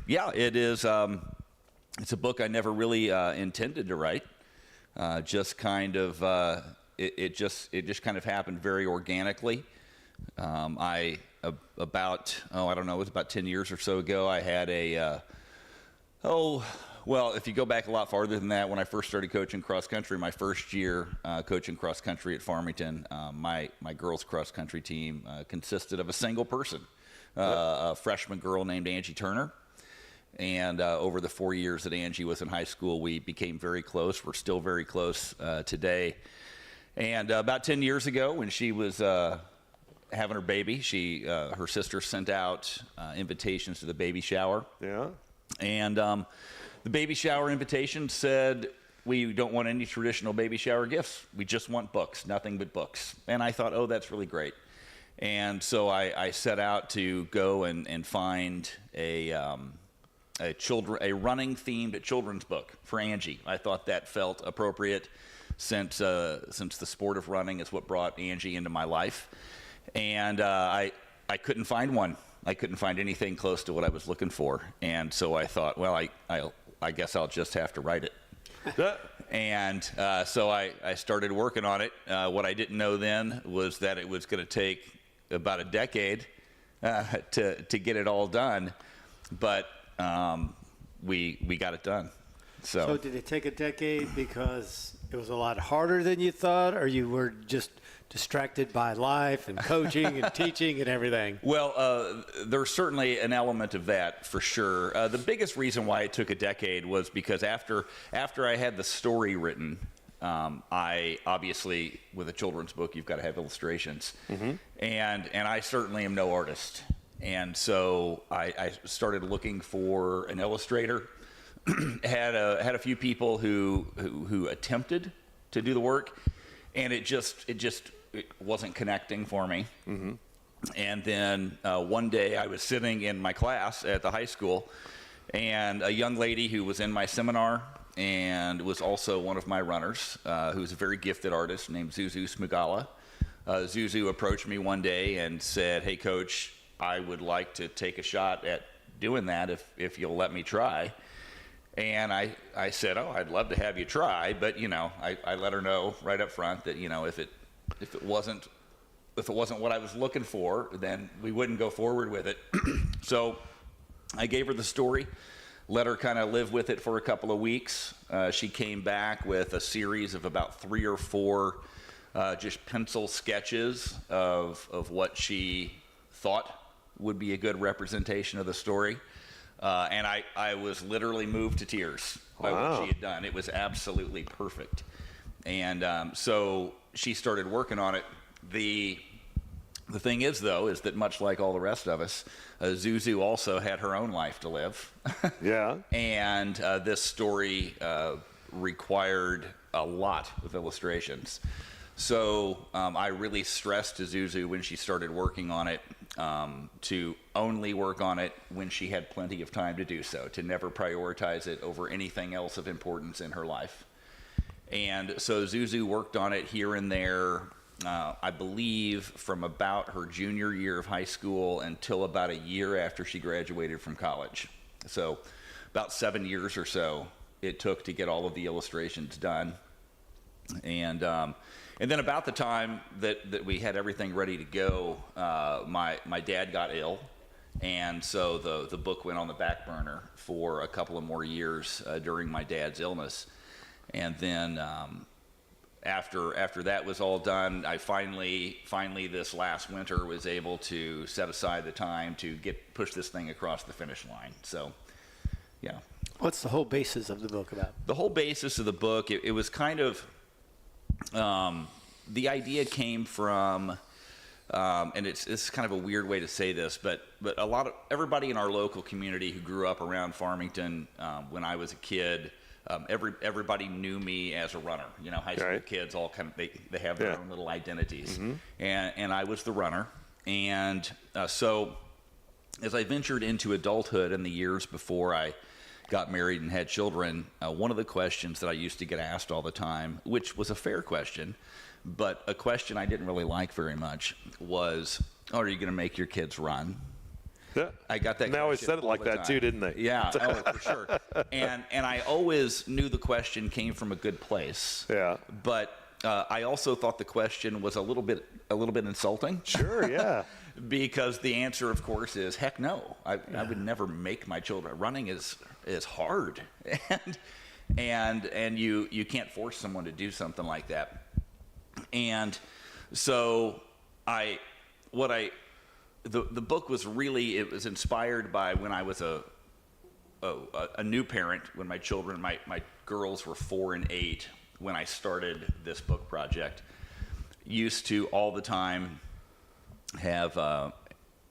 yeah, it is. It's a book I never really intended to write. Just kind of it just kind of happened very organically. I don't know, it was about 10 years or so ago, I had if you go back a lot farther than that, when I first started coaching cross country, my first year coaching cross country at Farmington, my girls cross country team consisted of a single person, a freshman girl named Angie Turner. And over the 4 years that Angie was in high school, we became very close. We're still very close today. And about 10 years ago, when she was having her baby, her sister sent out invitations to the baby shower. Yeah. And the baby shower invitation said, we don't want any traditional baby shower gifts. We just want books, nothing but books. And I thought, oh, that's really great. And so I set out to go and find a running-themed children's book for Angie. I thought that felt appropriate since the sport of running is what brought Angie into my life. And I couldn't find one. I couldn't find anything close to what I was looking for. And so I thought, well, I guess I'll just have to write it. And so I started working on it. What I didn't know then was that it was going to take about a decade to get it all done. But we got it done. So did it take a decade because it was a lot harder than you thought, or you were just distracted by life and coaching and teaching and everything? Well, there's certainly an element of that for sure. The biggest reason why it took a decade was because after I had the story written, I obviously, with a children's book, you've got to have illustrations, and I certainly am no artist, and so I started looking for an illustrator. had a few people who attempted to do the work, and it wasn't connecting for me. And then one day I was sitting in my class at the high school, and a young lady who was in my seminar and was also one of my runners, who's a very gifted artist named Zuzu Smugala. Zuzu approached me one day and said, "Hey, Coach, I would like to take a shot at doing that if you'll let me try." And I said, "Oh, I'd love to have you try," but I let her know right up front that if it wasn't what I was looking for, then we wouldn't go forward with it. So I gave her the story, let her kind of live with it for a couple of weeks. She came back with a series of about 3 or 4 just pencil sketches of what she thought would be a good representation of the story. And I was literally moved to tears by what she had done. It was absolutely perfect. And so she started working on it. The thing is, though, is that much like all the rest of us, Zuzu also had her own life to live. Yeah. And this story required a lot of illustrations. So I really stressed to Zuzu when she started working on it to only work on it when she had plenty of time to do so, to never prioritize it over anything else of importance in her life. And so Zuzu worked on it here and there, I believe from about her junior year of high school until about a year after she graduated from college. So about 7 years or so it took to get all of the illustrations done. And then about the time that we had everything ready to go, my dad got ill, and so the book went on the back burner for a couple of more years during my dad's illness. And then after that was all done, I finally this last winter was able to set aside the time to push this thing across the finish line. So, yeah. What's the whole basis of the book about? The whole basis of the book, it was kind of, the idea came from, and it's kind of a weird way to say this, but everybody in our local community who grew up around Farmington when I was a kid, everybody knew me as a runner. High school kids all kind of they have their own little identities, and I was the runner. And so as I ventured into adulthood in the years before I got married and had children, one of the questions that I used to get asked all the time, which was a fair question, but a question I didn't really like very much, was, "Oh, are you going to make your kids run?" Yeah. I got that. They always said it like that time. too, didn't they? Yeah, for sure. And I always knew the question came from a good place. Yeah. But I also thought the question was a little bit insulting. Sure. Yeah. Because the answer, of course, is heck no. I would never make my children. Running is hard, and you can't force someone to do something like that. And so the book was really, it was inspired by when I was a new parent, when my children, my girls were 4 and 8 when I started this book project. Used to all the time have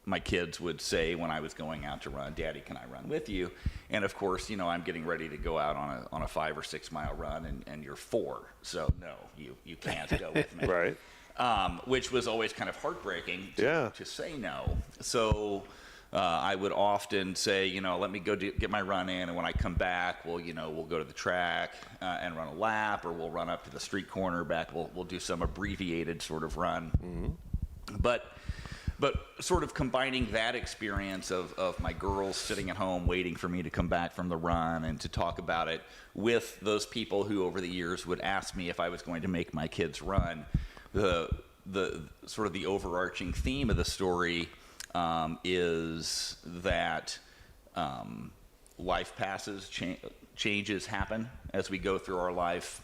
my kids would say when I was going out to run, "Daddy, can I run with you?" And of course, I'm getting ready to go out on a 5 or 6 mile run, and you're 4, so no, you can't go with me. Right. Which was always kind of heartbreaking to say no. So I would often say, let me go get my run in, and when I come back, we'll go to the track and run a lap, or we'll run up to the street corner back. We'll do some abbreviated sort of run. Mm-hmm. But sort of combining that experience of my girls sitting at home waiting for me to come back from the run and to talk about it with those people who over the years would ask me if I was going to make my kids run. The sort of the overarching theme of the story is that life passes, changes happen as we go through our life,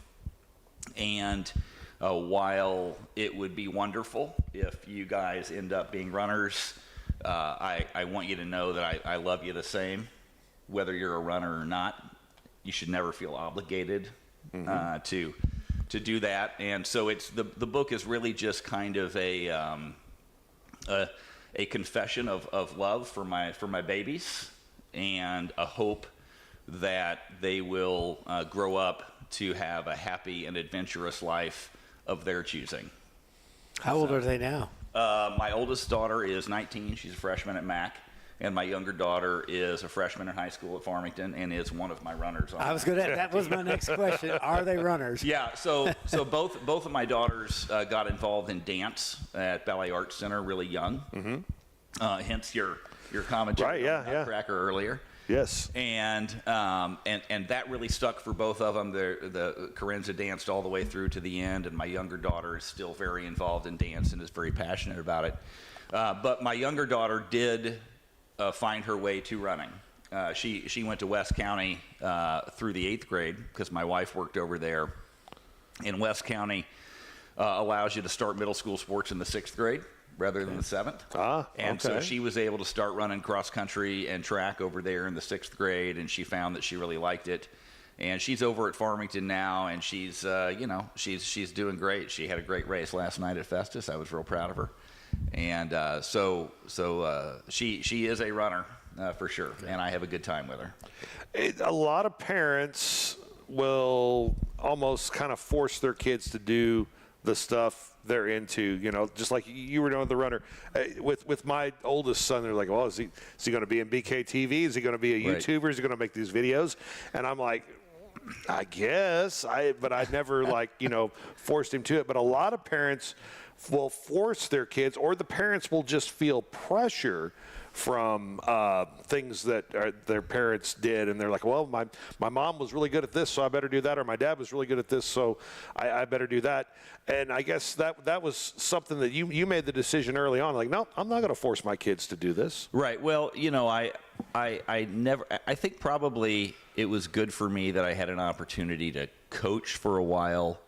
And while it would be wonderful if you guys end up being runners, I want you to know that I love you the same, whether you're a runner or not. You should never feel obligated to do that. And so it's the book is really just kind of a confession of love for my babies, and a hope that they will grow up to have a happy and adventurous life of their choosing. How old are they now? My oldest daughter is 19. She's a freshman at Mac. And my younger daughter is a freshman in high school at Farmington and is one of my runners. That was my next question. Are they runners? Yeah, so both of my daughters got involved in dance at Ballet Arts Center really young. Hence your commentary on Nutcracker earlier. Yes. And that really stuck for both of them. The Corinza danced all the way through to the end, and my younger daughter is still very involved in dance and is very passionate about it. But my younger daughter did find her way to running. She went to West County through the 8th grade because my wife worked over there. And West County allows you to start middle school sports in the 6th grade rather than the 7th. And so she was able to start running cross country and track over there in the 6th grade, and she found that she really liked it. And she's over at Farmington now, and she's she's doing great. She had a great race last night at Festus. I was real proud of her. And so she is a runner for sure, and I have a good time with her. A lot of parents will almost kind of force their kids to do the stuff they're into, just like you were doing the runner. With my oldest son, they're like, well, is he going to be in BKTV? Is he going to be a YouTuber? Right. Is he going to make these videos? And I'm like, I guess. But I never forced him to it. But a lot of parents will force their kids, or the parents will just feel pressure from things that their parents did, and they're like, well, my mom was really good at this, so I better do that, or my dad was really good at this, so I better do that. And I guess that was something that you made the decision early on, like, no, I'm not going to force my kids to do this. Right. Well, I think probably it was good for me that I had an opportunity to coach for a while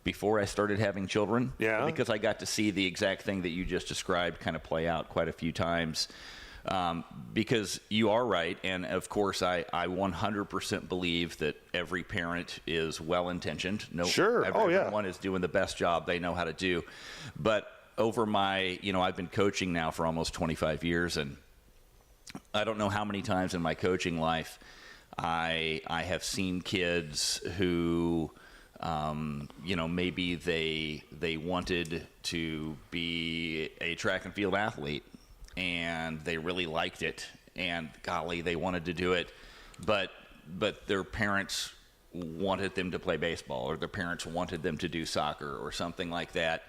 before I started having children. Yeah. Because I got to see the exact thing that you just described kind of play out quite a few times. Because you are right, and of course I 100% believe that every parent is well-intentioned. Sure. Everyone is doing the best job they know how to do. But over I've been coaching now for almost 25 years, and I don't know how many times in my coaching life I have seen kids who maybe they wanted to be a track and field athlete, and they really liked it, and golly, they wanted to do it, but their parents wanted them to play baseball, or their parents wanted them to do soccer or something like that.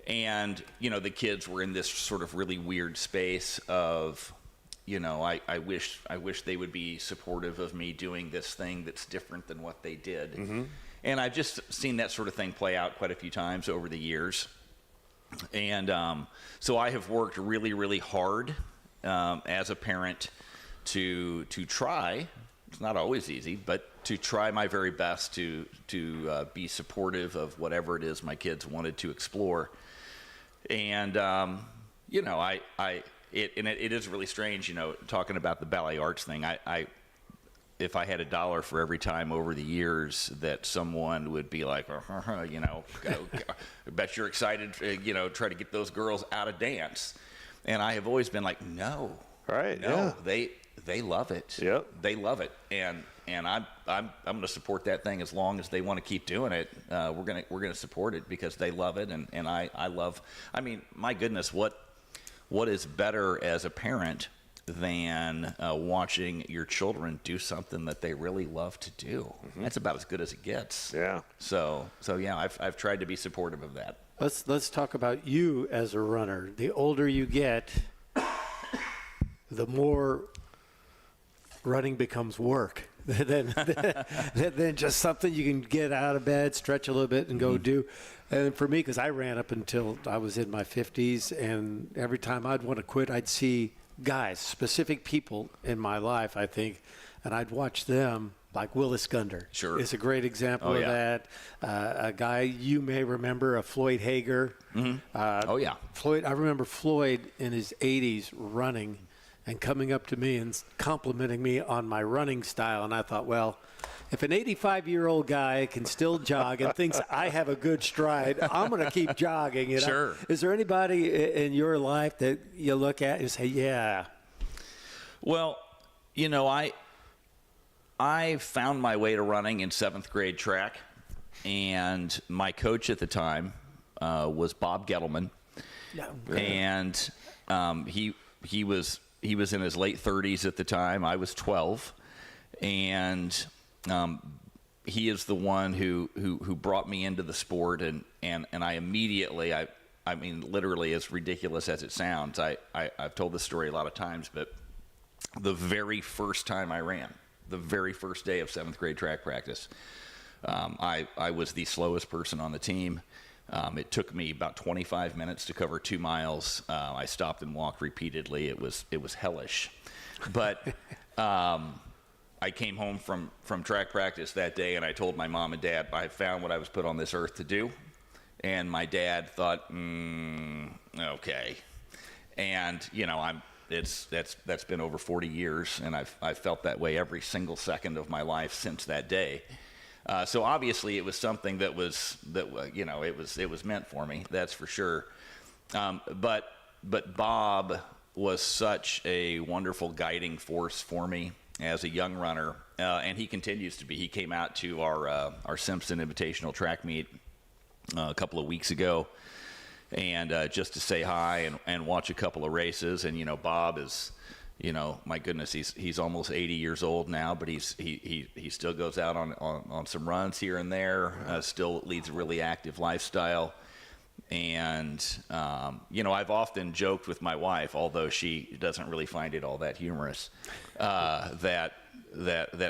And the kids were in this sort of really weird space of, I wish they would be supportive of me doing this thing that's different than what they did. Mm-hmm. And I've just seen that sort of thing play out quite a few times over the years. And so I have worked really, really hard as a parent to try. It's not always easy, but to try my very best to be supportive of whatever it is my kids wanted to explore. And it is really strange, talking about the ballet arts thing. If I had $1 for every time over the years that someone would be like, I bet you're excited, try to get those girls out of dance. And I have always been like, no. Right. No, yeah. They love it. Yep. They love it. And I'm going to support that thing as long as they want to keep doing it. We're going to support it because they love it. And I love, my goodness, what is better as a parent than watching your children do something that they really love to do? Mm-hmm. That's about as good as it gets. Yeah. So yeah, I've tried to be supportive of that. Let's talk about you as a runner. The older you get, the more running becomes work than just something you can get out of bed, stretch a little bit, and go do. And for me, because I ran up until I was in my 50s, and every time I'd want to quit, I'd see guys, specific people in my life, I think, and I'd watch them like Willis Gunder. Sure. Is a great example of that. A guy you may remember, Floyd Hager. Floyd. I remember Floyd in his 80s running and coming up to me and complimenting me on my running style. And I thought, well, if an 85-year-old guy can still jog and thinks I have a good stride, I'm going to keep jogging. You know? Sure. Is there anybody in your life that you look at and say, yeah? Well, you know, I found my way to running in 7th grade track, and my coach at the time was Bob Gettleman, and he was in his late 30s at the time. I was 12, and he is the one who brought me into the sport, and I immediately, I mean, literally, as ridiculous as it sounds, I've told this story a lot of times, but the very first time I ran, the very first day of 7th grade track practice, I was the slowest person on the team. It took me about 25 minutes to cover 2 miles. I stopped and walked repeatedly. It was hellish, but I came home from track practice that day, and I told my mom and dad I found what I was put on this earth to do. And my dad thought, okay. And you know, that's been over 40 years, and I've felt that way every single second of my life since that day. So obviously, it was something that was meant for me. That's for sure. But Bob was such a wonderful guiding force for me as a young runner, and he continues to be. He came out to our Simpson Invitational track meet a couple of weeks ago, and just to say hi and watch a couple of races. And you know, Bob is, you know, my goodness, he's almost 80 years old now, but he still goes out on some runs here and there. Still leads a really active lifestyle. And you know, I've often joked with my wife, although she doesn't really find it all that humorous, that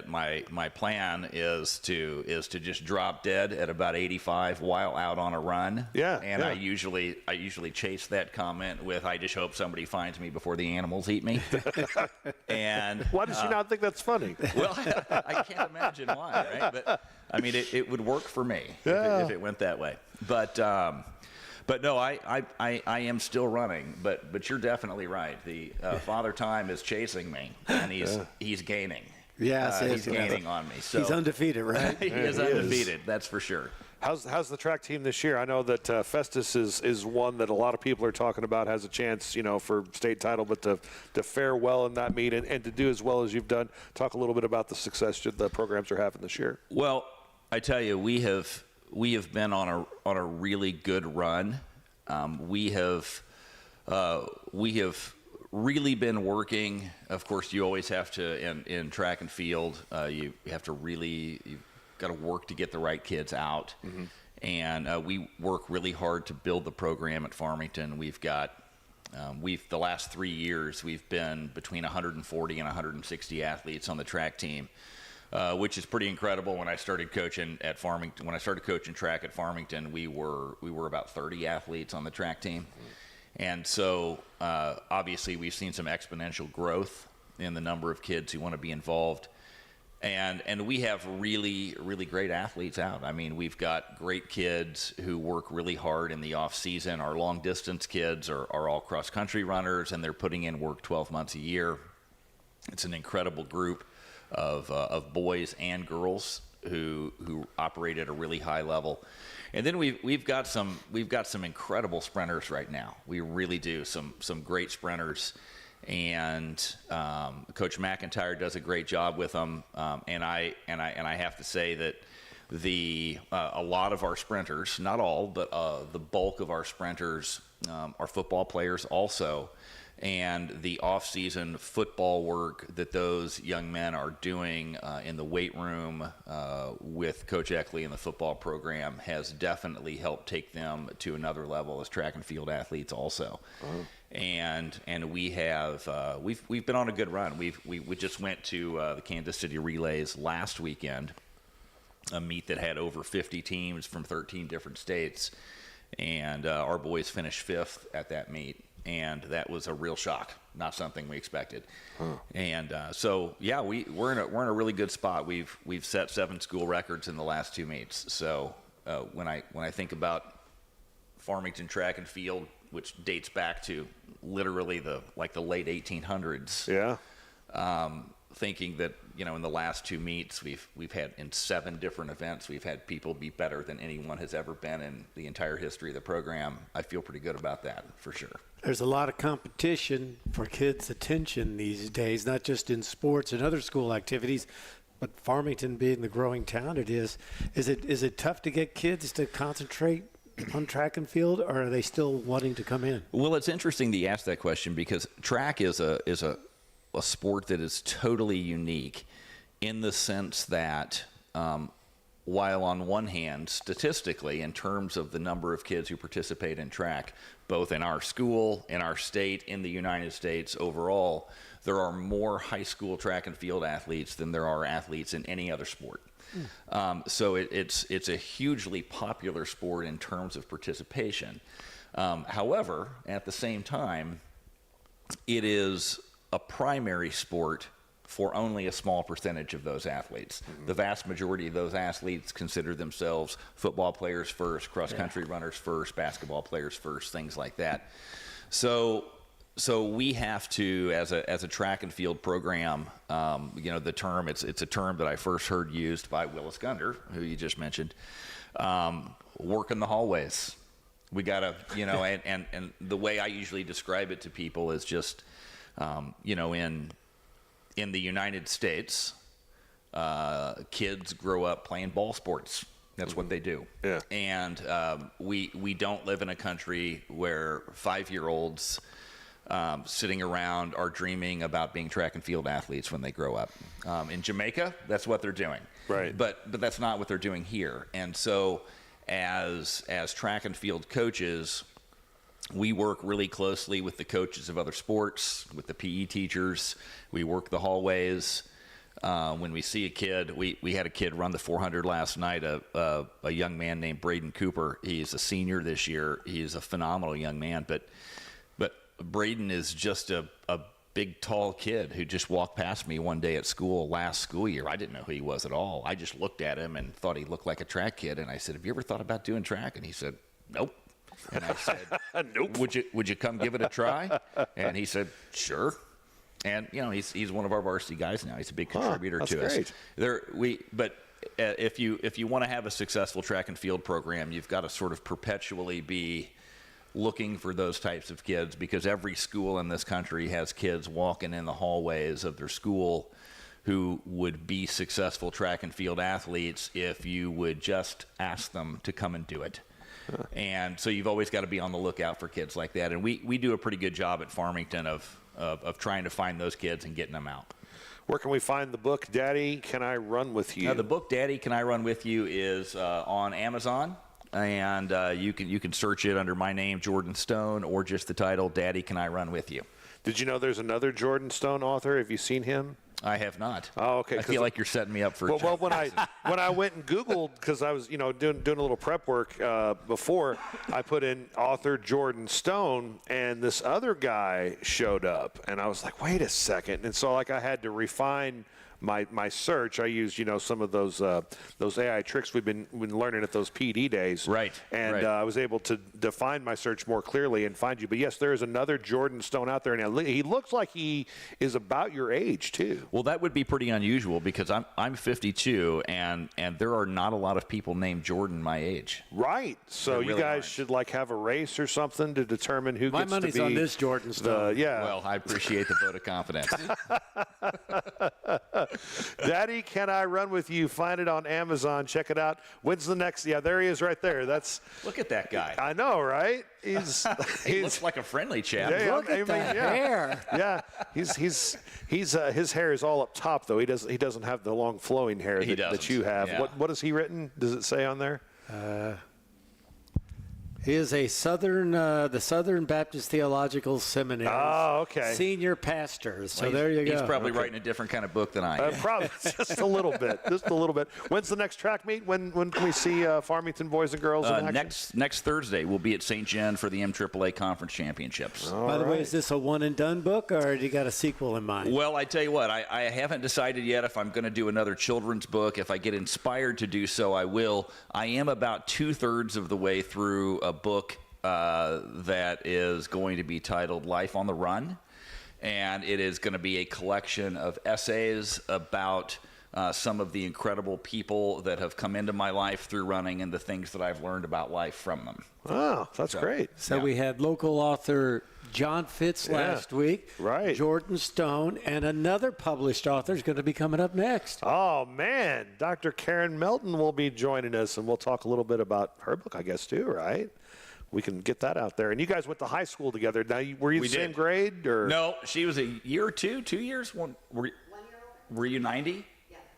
my plan is to just drop dead at about 85 while out on a run. Yeah. And I usually chase that comment with, I just hope somebody finds me before the animals eat me. And why does she not think that's funny? Well, I can't imagine why, right? But I mean, it would work for me if it went that way. But no, I am still running. But you're definitely right. The Father Time is chasing me, and he's gaining. Yes, he's gaining on me. So he's undefeated, right? He is undefeated. That's for sure. How's the track team this year? I know that Festus is one that a lot of people are talking about, has a chance, you know, for state title, but to fare well in that meet and to do as well as you've done. Talk a little bit about the success the programs are having this year. Well, I tell you, we have been on a really good run. We have really been working. Of course, you always have to in track and field. You've got to work to get the right kids out, and we work really hard to build the program at Farmington. We've got the last 3 years we've been between 140 and 160 athletes on the track team. Which is pretty incredible. When I started coaching at Farmington, when I started coaching track at Farmington, we were about 30 athletes on the track team, and so obviously we've seen some exponential growth in the number of kids who want to be involved, and we have really, really great athletes out. I mean, we've got great kids who work really hard in the off season. Our long distance kids are all cross country runners, and they're putting in work 12 months a year. It's an incredible group of boys and girls who operate at a really high level. And then we've got some incredible sprinters right now. We really do, some great sprinters, and Coach McIntyre does a great job with them. And I have to say that a lot of our sprinters, not all, but the bulk of our sprinters are football players also. And the off-season football work that those young men are doing in the weight room with Coach Eckley and the football program has definitely helped take them to another level as track and field athletes also. And we have we've been on a good run. We just went to the Kansas City Relays last weekend, a meet that had over 50 teams from 13 different states, and our boys finished 5th at that meet. And that was a real shock not something we expected. And so yeah, we're in a really good spot. We've set 7 school records in the last 2 meets. So when I think about Farmington track and field, which dates back to literally the late 1800s. Yeah. Thinking that, in the last 2 meets, we've had in 7 different events, we've had people be better than anyone has ever been in the entire history of the program. I feel pretty good about that, for sure. There's a lot of competition for kids' attention these days, not just in sports and other school activities, but Farmington being the growing town it is. Is it tough to get kids to concentrate on track and field, or are they still wanting to come in? Well, it's interesting that you ask that question, because track is a sport that is totally unique in the sense that while on one hand, statistically, in terms of the number of kids who participate in track, both in our school, in our state, in the United States overall, there are more high school track and field athletes than there are athletes in any other sport. So it's a hugely popular sport in terms of participation. However, at the same time, it is a primary sport for only a small percentage of those athletes. The vast majority of those athletes consider themselves football players first, cross-country runners first, basketball players first, things like that. So we have to, as a track and field program, the term, it's a term that I first heard used by Willis Gunder, who you just mentioned, work in the hallways. We got to, and the way I usually describe it to people is just, in the United States, kids grow up playing ball sports. That's what they do. Yeah. And we don't live in a country where 5-year-olds sitting around are dreaming about being track and field athletes when they grow up. In Jamaica, that's what they're doing. Right. But that's not what they're doing here. And so as track and field coaches, we work really closely with the coaches of other sports, with the PE teachers. We work the hallways. When we see a kid, we had a kid run the 400 last night, a young man named Braden Cooper. He's a senior this year. He's a phenomenal young man. But Braden is just a big, tall kid who just walked past me one day at school last school year. I didn't know who he was at all. I just looked at him and thought he looked like a track kid. And I said, "Have you ever thought about doing track?" And he said, "Nope." And I said, "Nope. Would you come give it a try?" And he said, "Sure." And he's one of our varsity guys now. He's a big contributor to us. But if you want to have a successful track and field program, you've got to sort of perpetually be looking for those types of kids, because every school in this country has kids walking in the hallways of their school who would be successful track and field athletes if you would just ask them to come and do it. And so you've always got to be on the lookout for kids like that. And we do a pretty good job at Farmington of trying to find those kids and getting them out. Where can we find the book, Daddy, Can I Run With You? The book, Daddy, Can I Run With You, is on Amazon. And you can search it under my name, Jordan Stone, or just the title, Daddy, Can I Run With You? Did you know there's another Jordan Stone author? Have you seen him? I have not. Oh, okay. I feel like you're setting me up for. Well, when I went and Googled, because I was doing a little prep work before, I put in author Jordan Stone, and this other guy showed up, and I was like, wait a second, and so I had to refine my search. I used some of those AI tricks we've been learning at those PD days. Right. And right. I was able to define my search more clearly and find you. But yes, there is another Jordan Stone out there, and he looks like he is about your age too. Well, that would be pretty unusual, because I'm 52, and there are not a lot of people named Jordan my age. Right. So really you guys should have a race or something to determine who gets to be. My money's on this Jordan Stone. Well, I appreciate the vote of confidence. Daddy, Can I Run With You? Find it on Amazon. Check it out. When's the next? Yeah, there he is right there. Look at that guy. I know, right? He looks like a friendly chap. Yeah, Look at the hair. Yeah, his hair is all up top though. He doesn't have the long flowing hair that you have. Yeah. What has he written? Does it say on there? He is a the Southern Baptist Theological Seminary. Oh, okay. Senior pastor. So Well, there you go. He's probably writing a different kind of book than I am. Probably just a little bit. Just a little bit. When's the next track meet? When can we see Farmington boys and girls in action? Next Thursday, we'll be at St. John for the MAAA Conference Championships. By the way, is this a one-and-done book, or do you got a sequel in mind? Well, I tell you what, I haven't decided yet if I'm going to do another children's book. If I get inspired to do so, I will. I am about 2/3 of the way through a book that is going to be titled Life on the Run, and it is going to be a collection of essays about some of the incredible people that have come into my life through running and the things that I've learned about life from them. Oh, that's great. So we had local author John Fitz last week, right? Jordan Stone, and another published author is going to be coming up next. Oh, man. Dr. Karen Melton will be joining us, and we'll talk a little bit about her book, I guess, too, right? We can get that out there. And you guys went to high school together. Now, were you the same grade? Or? No, she was a year or 2 years. Were you 90?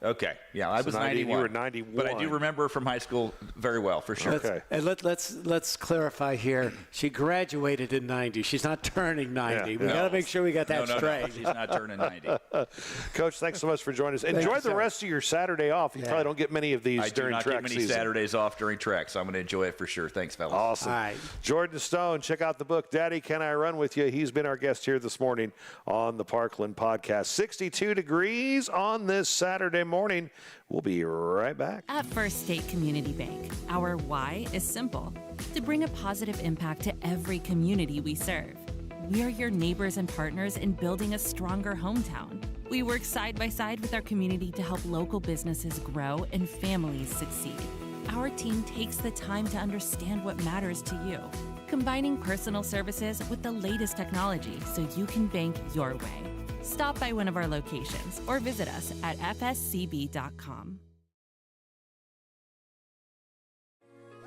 Okay, yeah, I was 91. You were 91. But I do remember her from high school very well, for sure. Okay. And let's clarify here. She graduated in 90. She's not turning 90. Yeah. We got to make sure we got that No, straight. she's not turning 90. Coach, thanks so much for joining us. Enjoy the rest of your Saturday off. You probably don't get many of these I do during not track get many season. Saturdays off during track, so I'm going to enjoy it for sure. Thanks, fellas. Awesome. All right. Jordan Stone, check out the book, Daddy, Can I Run With You? He's been our guest here this morning on the Parkland podcast. 62 degrees on this Saturday morning. We'll be right back. At First State Community Bank, our why is simple: to bring a positive impact to every community we serve. We are your neighbors and partners in building a stronger hometown. We work side by side with our community to help local businesses grow and families succeed. Our team takes the time to understand what matters to you, combining personal services with the latest technology so you can bank your way. Stop by one of our locations or visit us at fscb.com.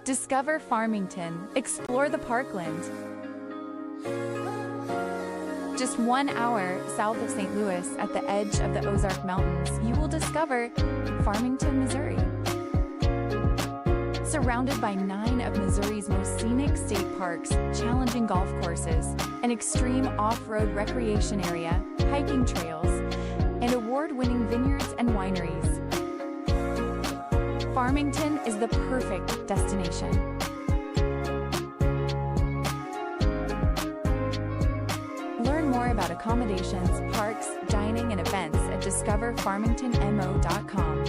Discover Farmington. Explore the Parkland. Just 1 hour south of St. Louis at the edge of the Ozark Mountains, you will discover Farmington, Missouri. Surrounded by 9 of Missouri's most scenic state parks, challenging golf courses, an extreme off-road recreation area, hiking trails, and award-winning vineyards and wineries, Farmington is the perfect destination. Learn more about accommodations, parks, dining, and events at discoverfarmingtonmo.com.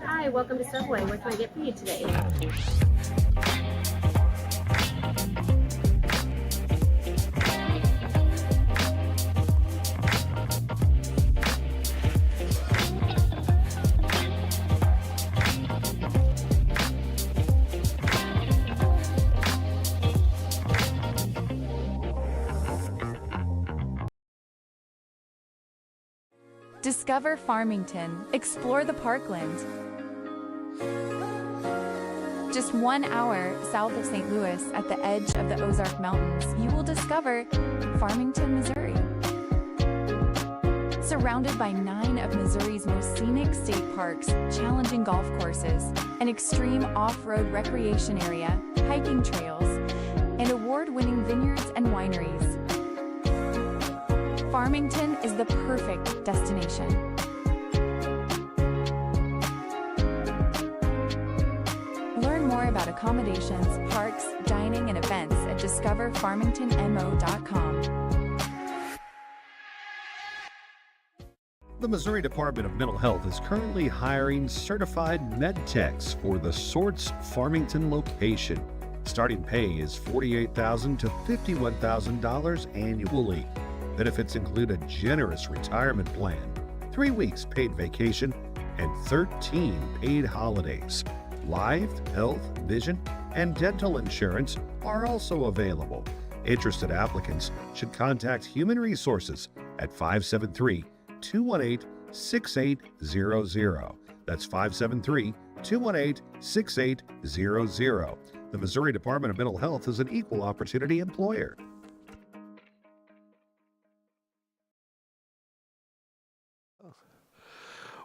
Hi, welcome to Subway. What can I get for you today? Discover Farmington. Explore the Parkland. Just 1 hour south of St. Louis at the edge of the Ozark Mountains, you will discover Farmington, Missouri. Surrounded by 9 of Missouri's most scenic state parks, challenging golf courses, an extreme off-road recreation area, hiking trails, and award-winning vineyards and wineries, Farmington is the perfect destination. Learn more about accommodations, parks, dining, and events at discoverfarmingtonmo.com. The Missouri Department of Mental Health is currently hiring certified med techs for the Sorts Farmington location. Starting pay is $48,000 to $51,000 annually. Benefits include a generous retirement plan, 3 weeks paid vacation, and 13 paid holidays. Life, health, vision, and dental insurance are also available. Interested applicants should contact Human Resources at 573-218-6800. That's 573-218-6800. The Missouri Department of Mental Health is an equal opportunity employer.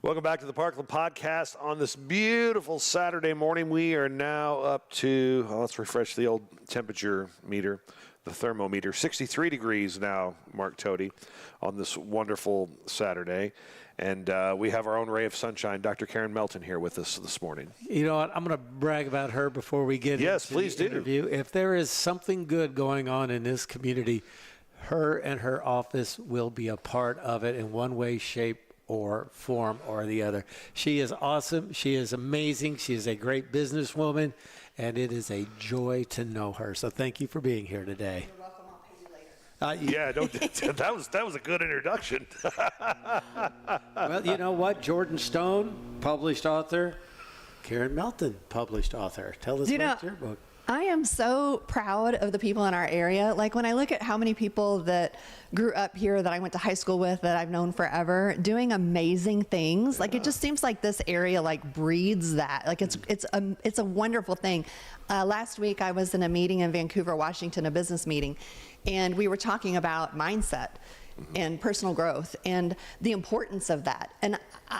Welcome back to the Parkland Podcast on this beautiful Saturday morning. We are now up to, let's refresh the old temperature meter, the thermometer, 63 degrees now, Mark Tody, on this wonderful Saturday. And we have our own ray of sunshine, Dr. Karen Melton, here with us this morning. You know what? I'm going to brag about her before we get into please the do. interview. If there is something good going on in this community, her and her office will be a part of it in one way, shape, or form or the other. She is awesome. She is amazing. She is a great businesswoman, and it is a joy to know her. So thank you for being here today. You're welcome. I'll pay you later. That was a good introduction. Well, you know what? Jordan Stone, published author. Karen Melton, published author. Tell us about your book. I am so proud of the people in our area. Like when I look at how many people that grew up here that I went to high school with that I've known forever doing amazing things, like it just seems like this area like breeds that. Like it's a wonderful thing. Last week I was in a meeting in Vancouver, Washington, a business meeting, and we were talking about mindset and personal growth and the importance of that. And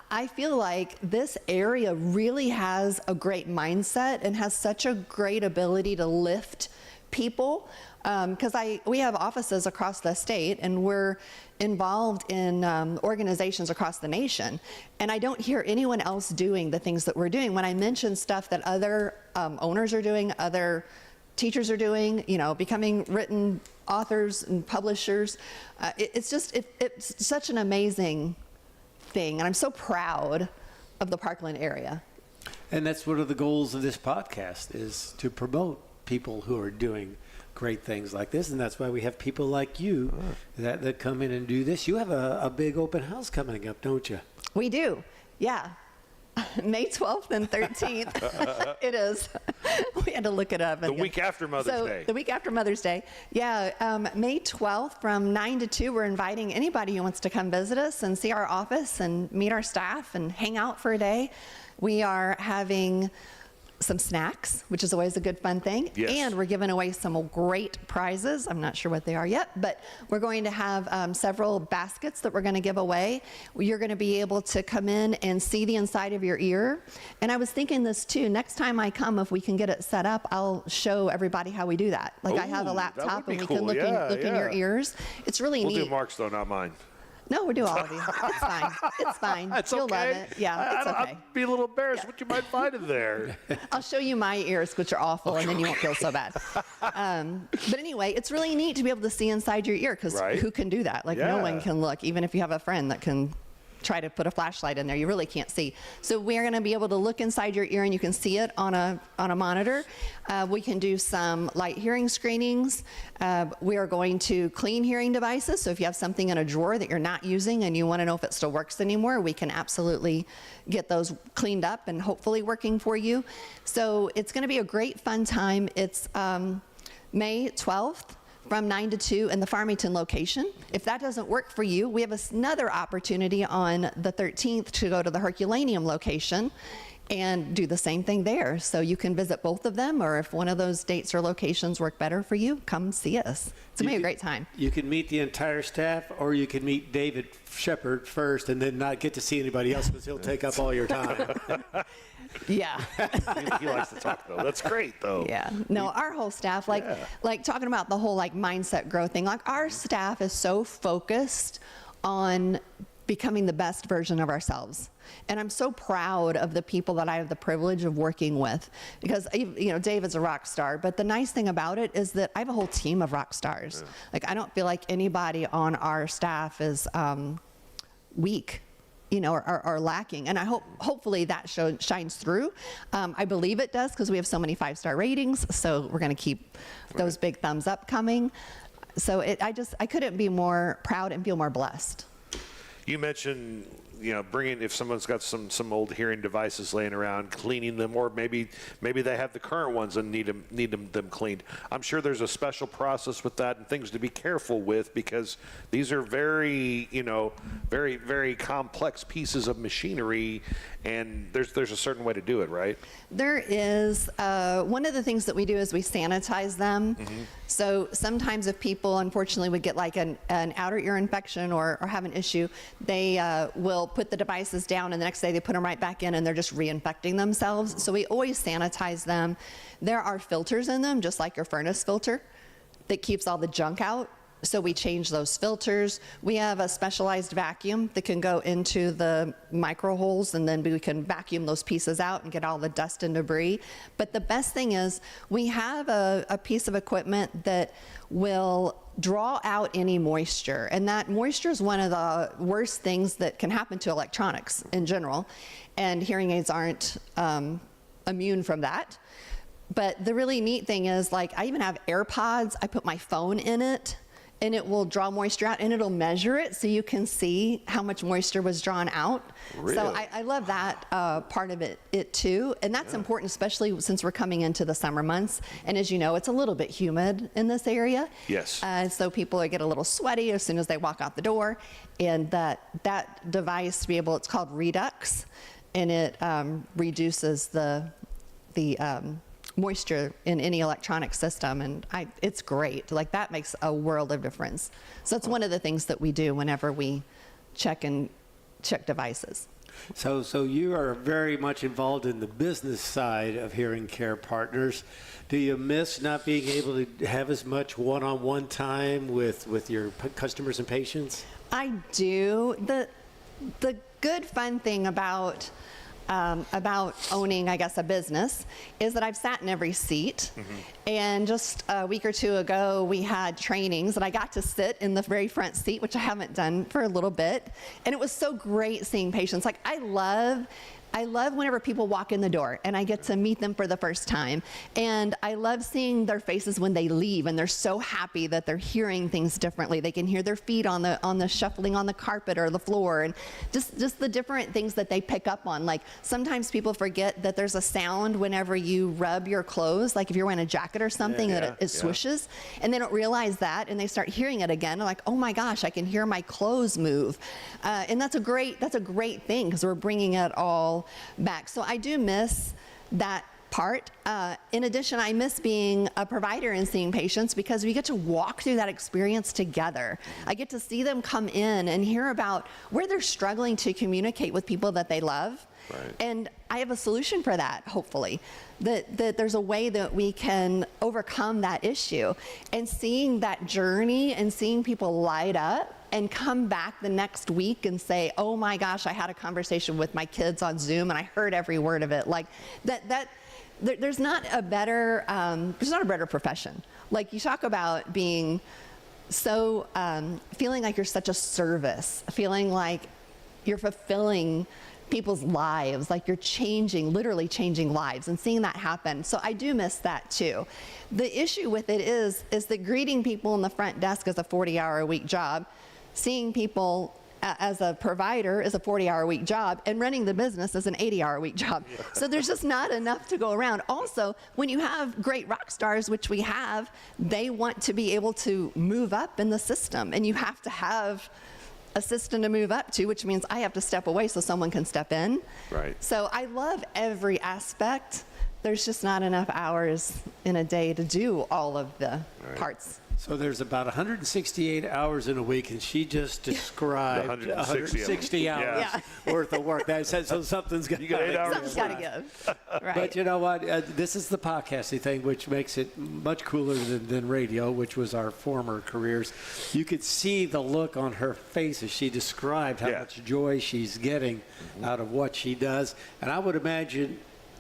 I feel like this area really has a great mindset and has such a great ability to lift people, because we have offices across the state and we're involved in organizations across the nation, and I don't hear anyone else doing the things that we're doing. When I mention stuff that other owners are doing, other teachers are doing, becoming written authors and publishers, it's such an amazing thing, and I'm so proud of the Parkland area. And that's one of the goals of this podcast, is to promote people who are doing great things like this, and that's why we have people like you that come in and do this. You have a big open house coming up, don't you? We do, yeah. May 12th and 13th. It is. We had to look it up. The week after Mother's Day. The week after Mother's Day. Yeah, May 12th from 9 to 2, we're inviting anybody who wants to come visit us and see our office and meet our staff and hang out for a day. We are having some snacks, which is always a good fun thing. Yes. And we're giving away some great prizes. I'm not sure what they are yet, but we're going to have several baskets that we're going to give away. You're going to be able to come in and see the inside of your ear. And I was thinking this too, next time I come, if we can get it set up, I'll show everybody how we do that. Like I have a laptop and we can look in your ears. It's really neat. We'll do Mark's though, not mine. No, we'll do all of you. It's fine. It's fine. You'll love it. Yeah, it's okay. I'd be a little embarrassed what you might find in there. I'll show you my ears, which are awful, and then you won't feel so bad. But anyway, it's really neat to be able to see inside your ear, because who can do that? Like no one can look, even if you have a friend that can try to put a flashlight in there, you really can't see. So we're going to be able to look inside your ear and you can see it on a monitor. We can do some light hearing screenings. We are going to clean hearing devices. So if you have something in a drawer that you're not using and you want to know if it still works anymore, we can absolutely get those cleaned up and hopefully working for you. So it's going to be a great fun time. It's May 12th. From 9 to 2 in the Farmington location. If that doesn't work for you, we have another opportunity on the 13th to go to the Herculaneum location and do the same thing there. So you can visit both of them, or if one of those dates or locations work better for you, come see us. It's going to be a great time. You can meet the entire staff, or you can meet David Shepard first and then not get to see anybody else because he'll take up all your time. Yeah. He likes to talk, though. That's great, though. Yeah. No, our whole staff, like talking about the whole mindset growth thing, like our staff is so focused on becoming the best version of ourselves. And I'm so proud of the people that I have the privilege of working with, because David's a rock star, but the nice thing about it is that I have a whole team of rock stars. Like I don't feel like anybody on our staff is weak, are lacking. And I hopefully that shines through. I believe it does, because we have so many 5-star ratings. So we're going to keep those big thumbs up coming. So I couldn't be more proud and feel more blessed. You mentioned, bringing, if someone's got some old hearing devices laying around, cleaning them, or maybe they have the current ones and need them cleaned. I'm sure there's a special process with that and things to be careful with, because these are very, very, very complex pieces of machinery, and there's a certain way to do it, right? There is. One of the things that we do is we sanitize them. So sometimes if people unfortunately would get like an outer ear infection or have an issue, they will put the devices down and the next day they put them right back in and they're just reinfecting themselves. So we always sanitize them. There are filters in them, just like your furnace filter, that keeps all the junk out. So we change those filters. We have a specialized vacuum that can go into the micro holes, and then we can vacuum those pieces out and get all the dust and debris. But the best thing is we have a piece of equipment that will draw out any moisture. And that moisture is one of the worst things that can happen to electronics in general. And hearing aids aren't immune from that. But the really neat thing is, like, I even have AirPods. I put my phone in it, and it will draw moisture out, and it'll measure it so you can see how much moisture was drawn out. Really? So I love that part of it too. And that's important, especially since we're coming into the summer months. And as you know, it's a little bit humid in this area. Yes. So people get a little sweaty as soon as they walk out the door. And that device, to be able, it's called Redux, and it reduces the moisture in any electronic system, and it's great. Like, that makes a world of difference. So it's one of the things that we do whenever we check devices. So you are very much involved in the business side of Hearing Care Partners. Do you miss not being able to have as much one-on-one time with your customers and patients? I do. The good fun thing about owning, I guess, a business is that I've sat in every seat. And just a week or two ago, we had trainings, and I got to sit in the very front seat, which I haven't done for a little bit. And it was so great seeing patients. Like, I love whenever people walk in the door and I get to meet them for the first time. And I love seeing their faces when they leave, and they're so happy that they're hearing things differently. They can hear their feet on the shuffling on the carpet or the floor, and just the different things that they pick up on. Like, sometimes people forget that there's a sound whenever you rub your clothes, like if you're wearing a jacket or something, that it swishes, and they don't realize that, and they start hearing it again. They're like, oh my gosh, I can hear my clothes move. And that's a great thing, because we're bringing it all back. So I do miss that part. In addition, I miss being a provider and seeing patients, because we get to walk through that experience together. I get to see them come in and hear about where they're struggling to communicate with people that they love. Right. And I have a solution for that, hopefully, that there's a way that we can overcome that issue. And seeing that journey and seeing people light up and come back the next week and say, oh my gosh, I had a conversation with my kids on Zoom and I heard every word of it. Like, there's not a better profession. Like, you talk about being so, feeling like you're such a service, feeling like you're fulfilling people's lives, like you're literally changing lives, and seeing that happen. So I do miss that too. The issue with it is that greeting people in the front desk is a 40-hour-a-week job. Seeing people as a provider is a 40-hour-a-week job, and running the business is an 80-hour-a-week job. So there's just not enough to go around. Also, when you have great rock stars, which we have, they want to be able to move up in the system, and you have to have a system to move up to, which means I have to step away so someone can step in. Right. So I love every aspect. There's just not enough hours in a day to do all of the parts. So there's about 168 hours in a week, and she just described 160 hours worth of work. That says, so something's got to give. Right. But you know what? This is the podcasting thing, which makes it much cooler than radio, which was our former careers. You could see the look on her face as she described how much joy she's getting out of what she does. And I would imagine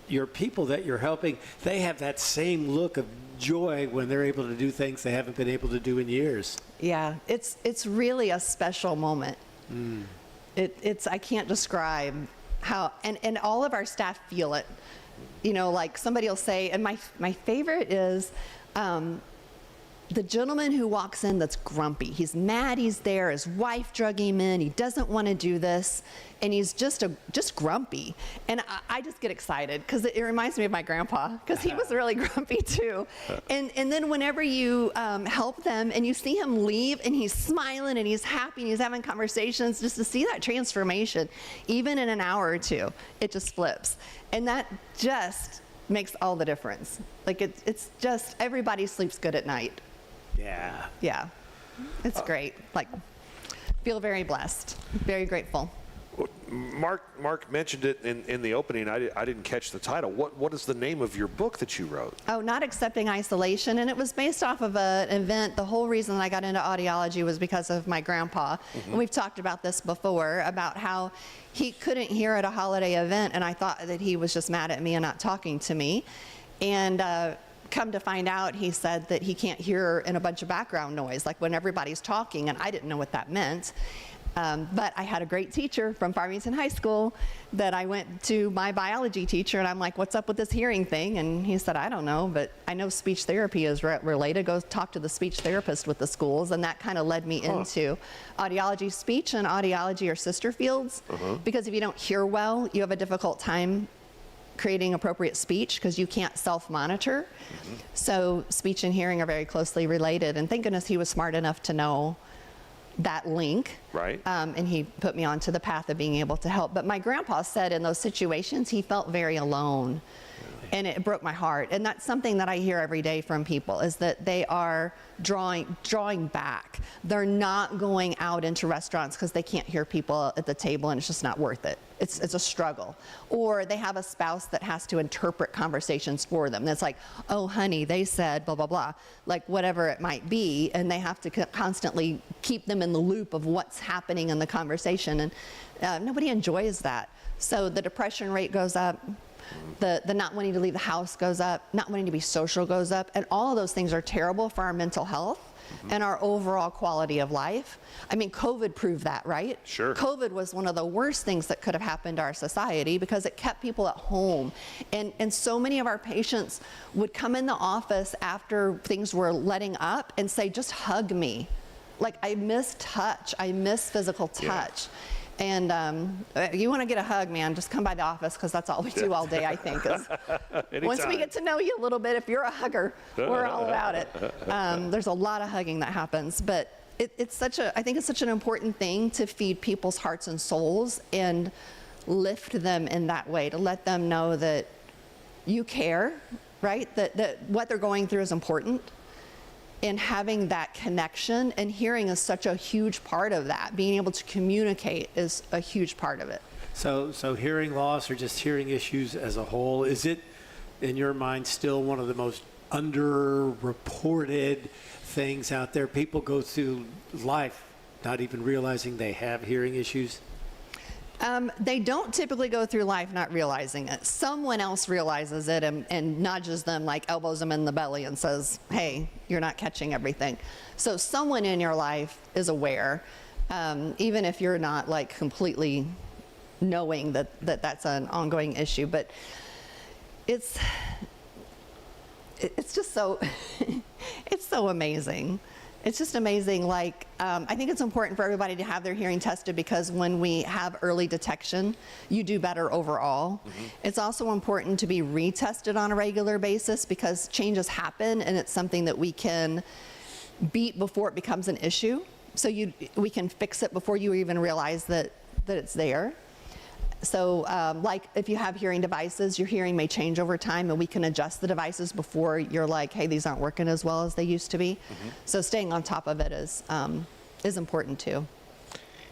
your people that you're helping, they have that same look of joy when they're able to do things they haven't been able to do in years. Yeah, it's really a special moment. It's I can't describe how, and all of our staff feel it. You know, like somebody will say, and my favorite is the gentleman who walks in that's grumpy. He's mad he's there, his wife drug him in, he doesn't want to do this, and he's just grumpy. And I just get excited, because it reminds me of my grandpa, because he was really grumpy too. And then whenever you help them and you see him leave and he's smiling and he's happy and he's having conversations, just to see that transformation, even in an hour or two, it just flips. And that just makes all the difference. Like, it's just, everybody sleeps good at night. Yeah, it's great. Like, feel very blessed, very grateful. Mark mentioned it in the opening. I didn't catch the title. What is the name of your book that you wrote? Oh, Not Accepting Isolation, and it was based off of an event. The whole reason I got into audiology was because of my grandpa, and we've talked about this before, about how he couldn't hear at a holiday event, and I thought that he was just mad at me and not talking to me. And come to find out, he said that he can't hear in a bunch of background noise, like when everybody's talking, and I didn't know what that meant. But I had a great teacher from Farmington High School that I went to my biology teacher, and I'm like, what's up with this hearing thing? And he said, I don't know, but I know speech therapy is related. Go talk to the speech therapist with the schools, and that kind of led me into audiology. Speech and audiology are sister fields, because if you don't hear well, you have a difficult time creating appropriate speech because you can't self-monitor. So speech and hearing are very closely related, and thank goodness he was smart enough to know that link. Right. And he put me onto the path of being able to help. But my grandpa said in those situations, he felt very alone. And it broke my heart. And that's something that I hear every day from people, is that they are drawing back. They're not going out into restaurants because they can't hear people at the table, and it's just not worth it. It's a struggle. Or they have a spouse that has to interpret conversations for them. That's like, oh, honey, they said blah, blah, blah, like whatever it might be, and they have to constantly keep them in the loop of what's happening in the conversation. And nobody enjoys that. So the depression rate goes up. The not wanting to leave the house goes up, not wanting to be social goes up, and all of those things are terrible for our mental health and our overall quality of life. I mean, COVID proved that, right? Sure. COVID was one of the worst things that could have happened to our society because it kept people at home. And so many of our patients would come in the office after things were letting up and say, just hug me. Like, I miss touch. I miss physical touch. Yeah. And you want to get a hug, man, just come by the office, because that's all we do all day, I think. Once we get to know you a little bit, if you're a hugger, we're all about it. There's a lot of hugging that happens. But I think it's such an important thing to feed people's hearts and souls and lift them in that way, to let them know that you care, right? That what they're going through is important. And having that connection, and hearing is such a huge part of that. Being able to communicate is a huge part of it. So hearing loss, or just hearing issues as a whole, is it, in your mind, still one of the most underreported things out there? People go through life not even realizing they have hearing issues? They don't typically go through life not realizing it. Someone else realizes it and nudges them, like elbows them in the belly and says, hey, you're not catching everything. So someone in your life is aware, even if you're not like completely knowing that's an ongoing issue. But it's just so, it's so amazing. It's just amazing. Like, I think it's important for everybody to have their hearing tested, because when we have early detection, you do better overall. It's also important to be retested on a regular basis, because changes happen, and it's something that we can beat before it becomes an issue. So we can fix it before you even realize that it's there. So like if you have hearing devices, your hearing may change over time, and we can adjust the devices before you're like, hey, these aren't working as well as they used to be. So staying on top of it is important too.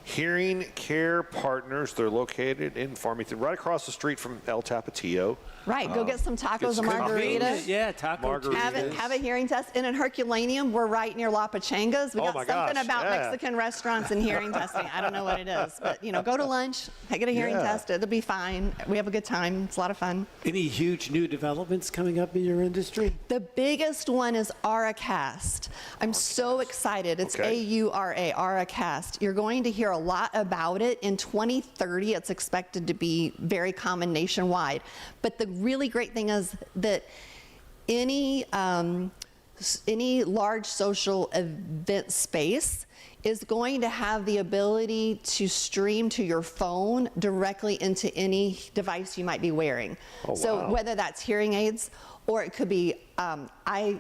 Hearing Care Partners, they're located in Farmington, right across the street from El Tapatio. Right, go get some tacos and margaritas. Yeah, tacos. Have a hearing test. And in Herculaneum, we're right near La Pachanga's. We got something about Mexican restaurants and hearing testing. I don't know what it is, but go to lunch, get a hearing test. It'll be fine. We have a good time. It's a lot of fun. Any huge new developments coming up in your industry? The biggest one is AuraCast. I'm so excited. It's AURA, AuraCast. You're going to hear a lot about it. In 2030, it's expected to be very common nationwide. But the really great thing is that any large social event space is going to have the ability to stream to your phone directly into any device you might be wearing. So whether that's hearing aids, or it could be earpods,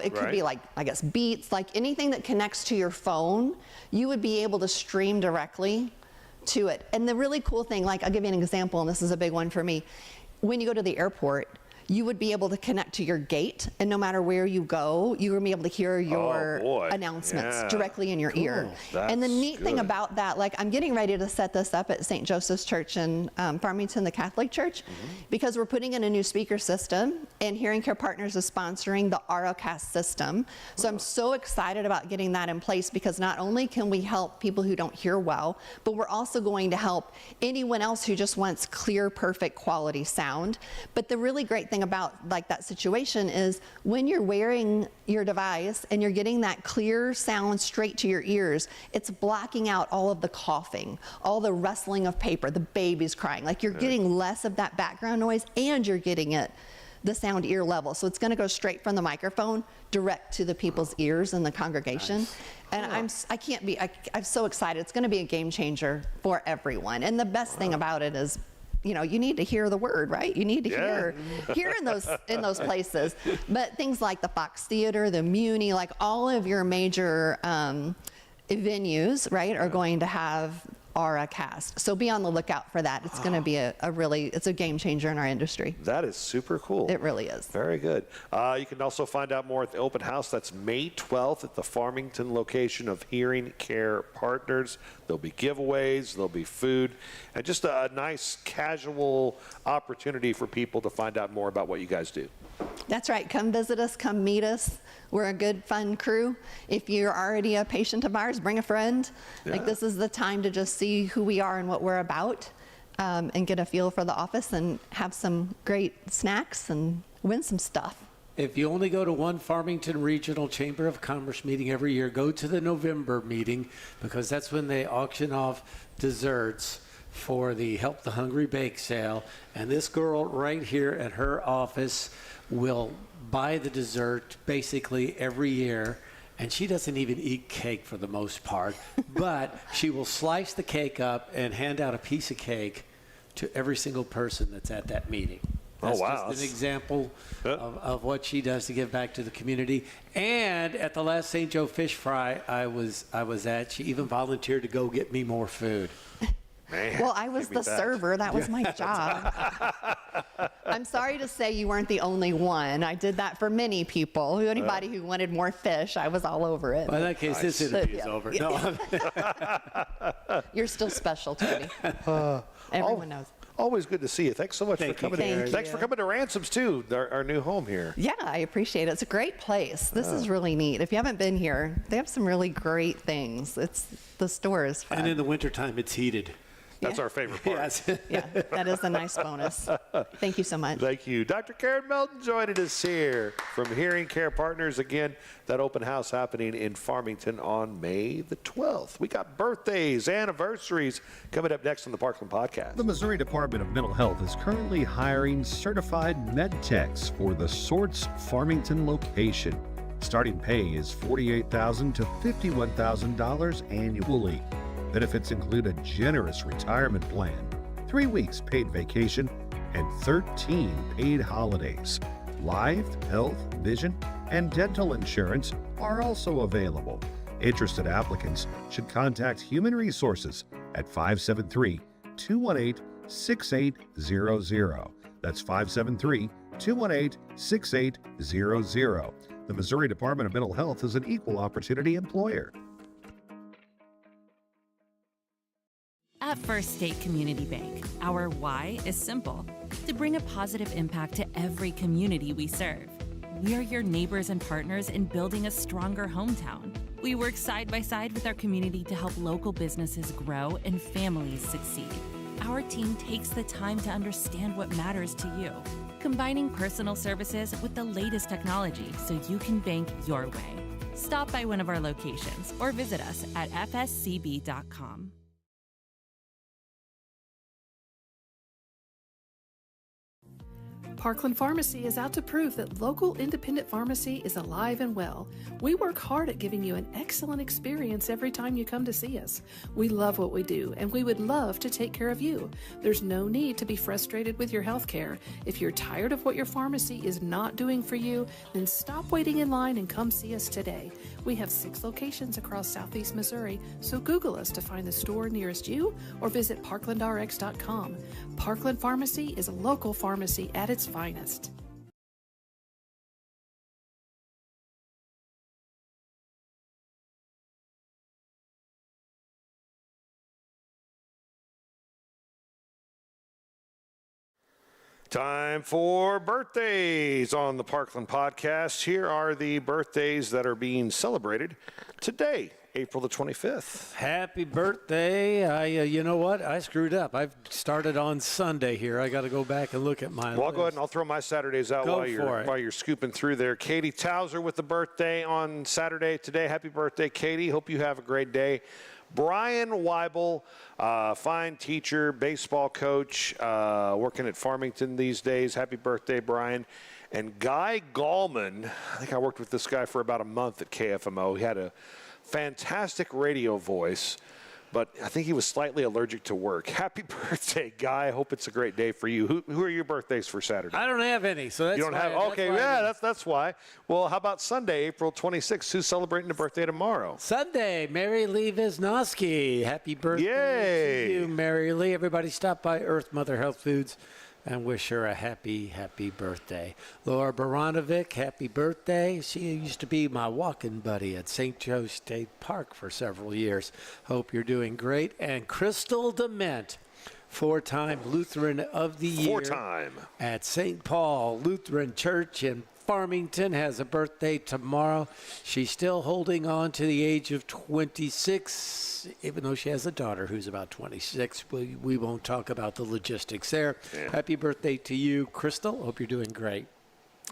it could be like, I guess, Beats, like anything that connects to your phone, you would be able to stream directly to it. And the really cool thing, like I'll give you an example, and this is a big one for me. When you go to the airport, you would be able to connect to your gate, and no matter where you go, you're going to be able to hear your announcements directly in your ear. And the neat thing about that, like I'm getting ready to set this up at St. Joseph's Church in Farmington, the Catholic Church, because we're putting in a new speaker system, and Hearing Care Partners is sponsoring the Aurocast system. So I'm so excited about getting that in place, because not only can we help people who don't hear well, but we're also going to help anyone else who just wants clear, perfect quality sound. But the really great thing about like that situation is when you're wearing your device and you're getting that clear sound straight to your ears, it's blocking out all of the coughing, all the rustling of paper, the babies crying. Like you're getting less of that background noise, and you're getting it the sound ear level. So it's going to go straight from the microphone direct to the people's ears in the congregation. And I'm so excited. It's going to be a game changer for everyone. And the best thing about it is, you know, you need to hear the word, right? You need to hear in those places. But things like the Fox Theater, the Muni, like all of your major venues, right, are going to have Aurocast. So be on the lookout for that. It's going to be it's a game changer in our industry. That is super cool. It really is. Very good. You can also find out more at the open house. That's May 12th at the Farmington location of Hearing Care Partners. There'll be giveaways, there'll be food, and just a nice casual opportunity for people to find out more about what you guys do. That's right. Come visit us. Come meet us. We're a good, fun crew. If you're already a patient of ours, bring a friend. Like this is the time to just see who we are and what we're about, and get a feel for the office and have some great snacks and win some stuff. If you only go to one Farmington Regional Chamber of Commerce meeting every year, go to the November meeting, because that's when they auction off desserts for the Help the Hungry Bake Sale. And this girl right here at her office will buy the dessert basically every year, and she doesn't even eat cake for the most part, but she will slice the cake up and hand out a piece of cake to every single person that's at that meeting. That's just an example of what she does to give back to the community. And at the last St. Joe Fish Fry I was at, she even volunteered to go get me more food. Man, well, I was the server. That was my job. I'm sorry to say you weren't the only one. I did that for many people. Anybody who wanted more fish, I was all over it. Well, in that case, this interview is over. No. You're still special to me. Everyone knows. Always good to see you. Thanks so much for coming. Thanks for coming to Ransom's too, our new home here. Yeah, I appreciate it. It's a great place. This is really neat. If you haven't been here, they have some really great things. The store is fun. And in the wintertime, it's heated. That's our favorite part. Yes. Yeah, that is a nice bonus. Thank you so much. Thank you. Dr. Karen Melton joining us here from Hearing Care Partners. Again, that open house happening in Farmington on May the 12th. We got birthdays, anniversaries coming up next on the Parkland Podcast. The Missouri Department of Mental Health is currently hiring certified med techs for the SORTS Farmington location. Starting pay is $48,000 to $51,000 annually. Benefits include a generous retirement plan, 3 weeks paid vacation, and 13 paid holidays. Life, health, vision, and dental insurance are also available. Interested applicants should contact Human Resources at 573-218-6800. That's 573-218-6800. The Missouri Department of Mental Health is an equal opportunity employer. At First State Community Bank, our why is simple: to bring a positive impact to every community we serve. We are your neighbors and partners in building a stronger hometown. We work side by side with our community to help local businesses grow and families succeed. Our team takes the time to understand what matters to you, combining personal services with the latest technology so you can bank your way. Stop by one of our locations or visit us at fscb.com. Parkland Pharmacy is out to prove that local independent pharmacy is alive and well. We work hard at giving you an excellent experience every time you come to see us. We love what we do, and we would love to take care of you. There's no need to be frustrated with your health care. If you're tired of what your pharmacy is not doing for you, then stop waiting in line and come see us today. We have 6 locations across Southeast Missouri, so Google us to find the store nearest you or visit parklandrx.com. Parkland Pharmacy is a local pharmacy at its finest. Time for birthdays on the Parkland podcast. Here are the birthdays that are being celebrated today, April the 25th. Happy birthday. You know what? I screwed up. I've started on Sunday here. I got to go back and look at my Well, I'll list. go ahead and I'll throw my Saturdays out Go while you're scooping through there. Katie Towser with the birthday on Saturday today. Happy birthday, Katie. Hope you have a great day. Brian Weibel, fine teacher, baseball coach, working at Farmington these days. Happy birthday, Brian. And Guy Gallman, I think I worked with this guy for about a month at KFMO. He had a fantastic radio voice, but I think he was slightly allergic to work. Happy birthday, Guy. I hope it's a great day for you. Who are your birthdays for Saturday? I don't have any, so that's You don't why, have? Okay, that's why. Well, how about Sunday, April 26th? Who's celebrating a birthday tomorrow? Sunday, Mary Lee Wisnowski. Happy birthday Yay. to you, Mary Lee. Everybody stop by Earth Mother Health Foods and wish her a happy, happy birthday. Laura Baranovic, happy birthday. She used to be my walking buddy at St. Joe State Park for several years. Hope you're doing great. And Crystal Dement, four-time Lutheran of the Year. Four-time. At St. Paul Lutheran Church in Farmington, has a birthday tomorrow. She's still holding on to the age of 26, even though she has a daughter who's about 26. We won't talk about the logistics there. Yeah. Happy birthday to you, Crystal. Hope you're doing great.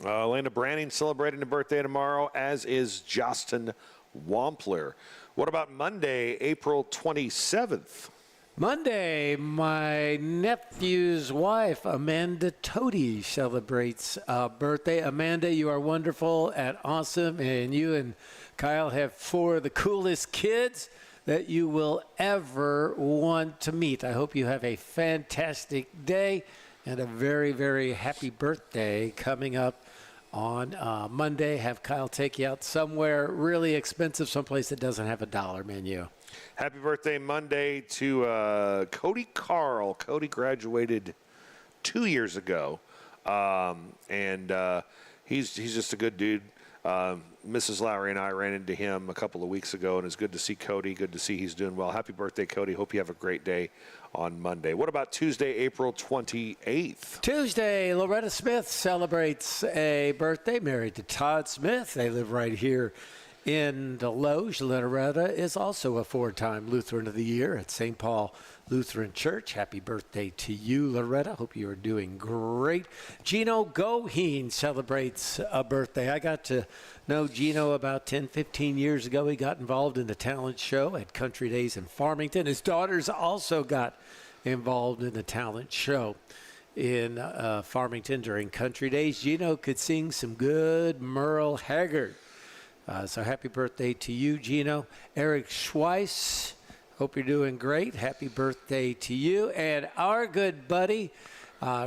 Elena Branning celebrating a birthday tomorrow, as is Justin Wampler. What about Monday, April 27th? Monday, my nephew's wife, Amanda Toady, celebrates a birthday. Amanda, you are wonderful and awesome, and you and Kyle have four of the coolest kids that you will ever want to meet. I hope you have a fantastic day and a very, very happy birthday coming up on Monday. Have Kyle take you out somewhere really expensive, someplace that doesn't have a dollar menu. Happy birthday Monday to Cody Carl. Cody graduated 2 years ago, and he's just a good dude. Mrs. Lowry and I ran into him a couple of weeks ago, and it's good to see Cody. Good to see he's doing well. Happy birthday, Cody. Hope you have a great day on Monday. What about Tuesday, April 28th? Tuesday, Loretta Smith celebrates a birthday, married to Todd Smith. They live right here in Desloge. Loretta is also a four-time Lutheran of the Year at St. Paul Lutheran Church. Happy birthday to you, Loretta. Hope you are doing great. Gino Goheen celebrates a birthday. I got to know Gino about 10, 15 years ago. He got involved in the talent show at Country Days in Farmington. His daughters also got involved in the talent show in Farmington during Country Days. Gino could sing some good Merle Haggard. So happy birthday to you, Gino. Eric Schweiss, hope you're doing great. Happy birthday to you. And our good buddy,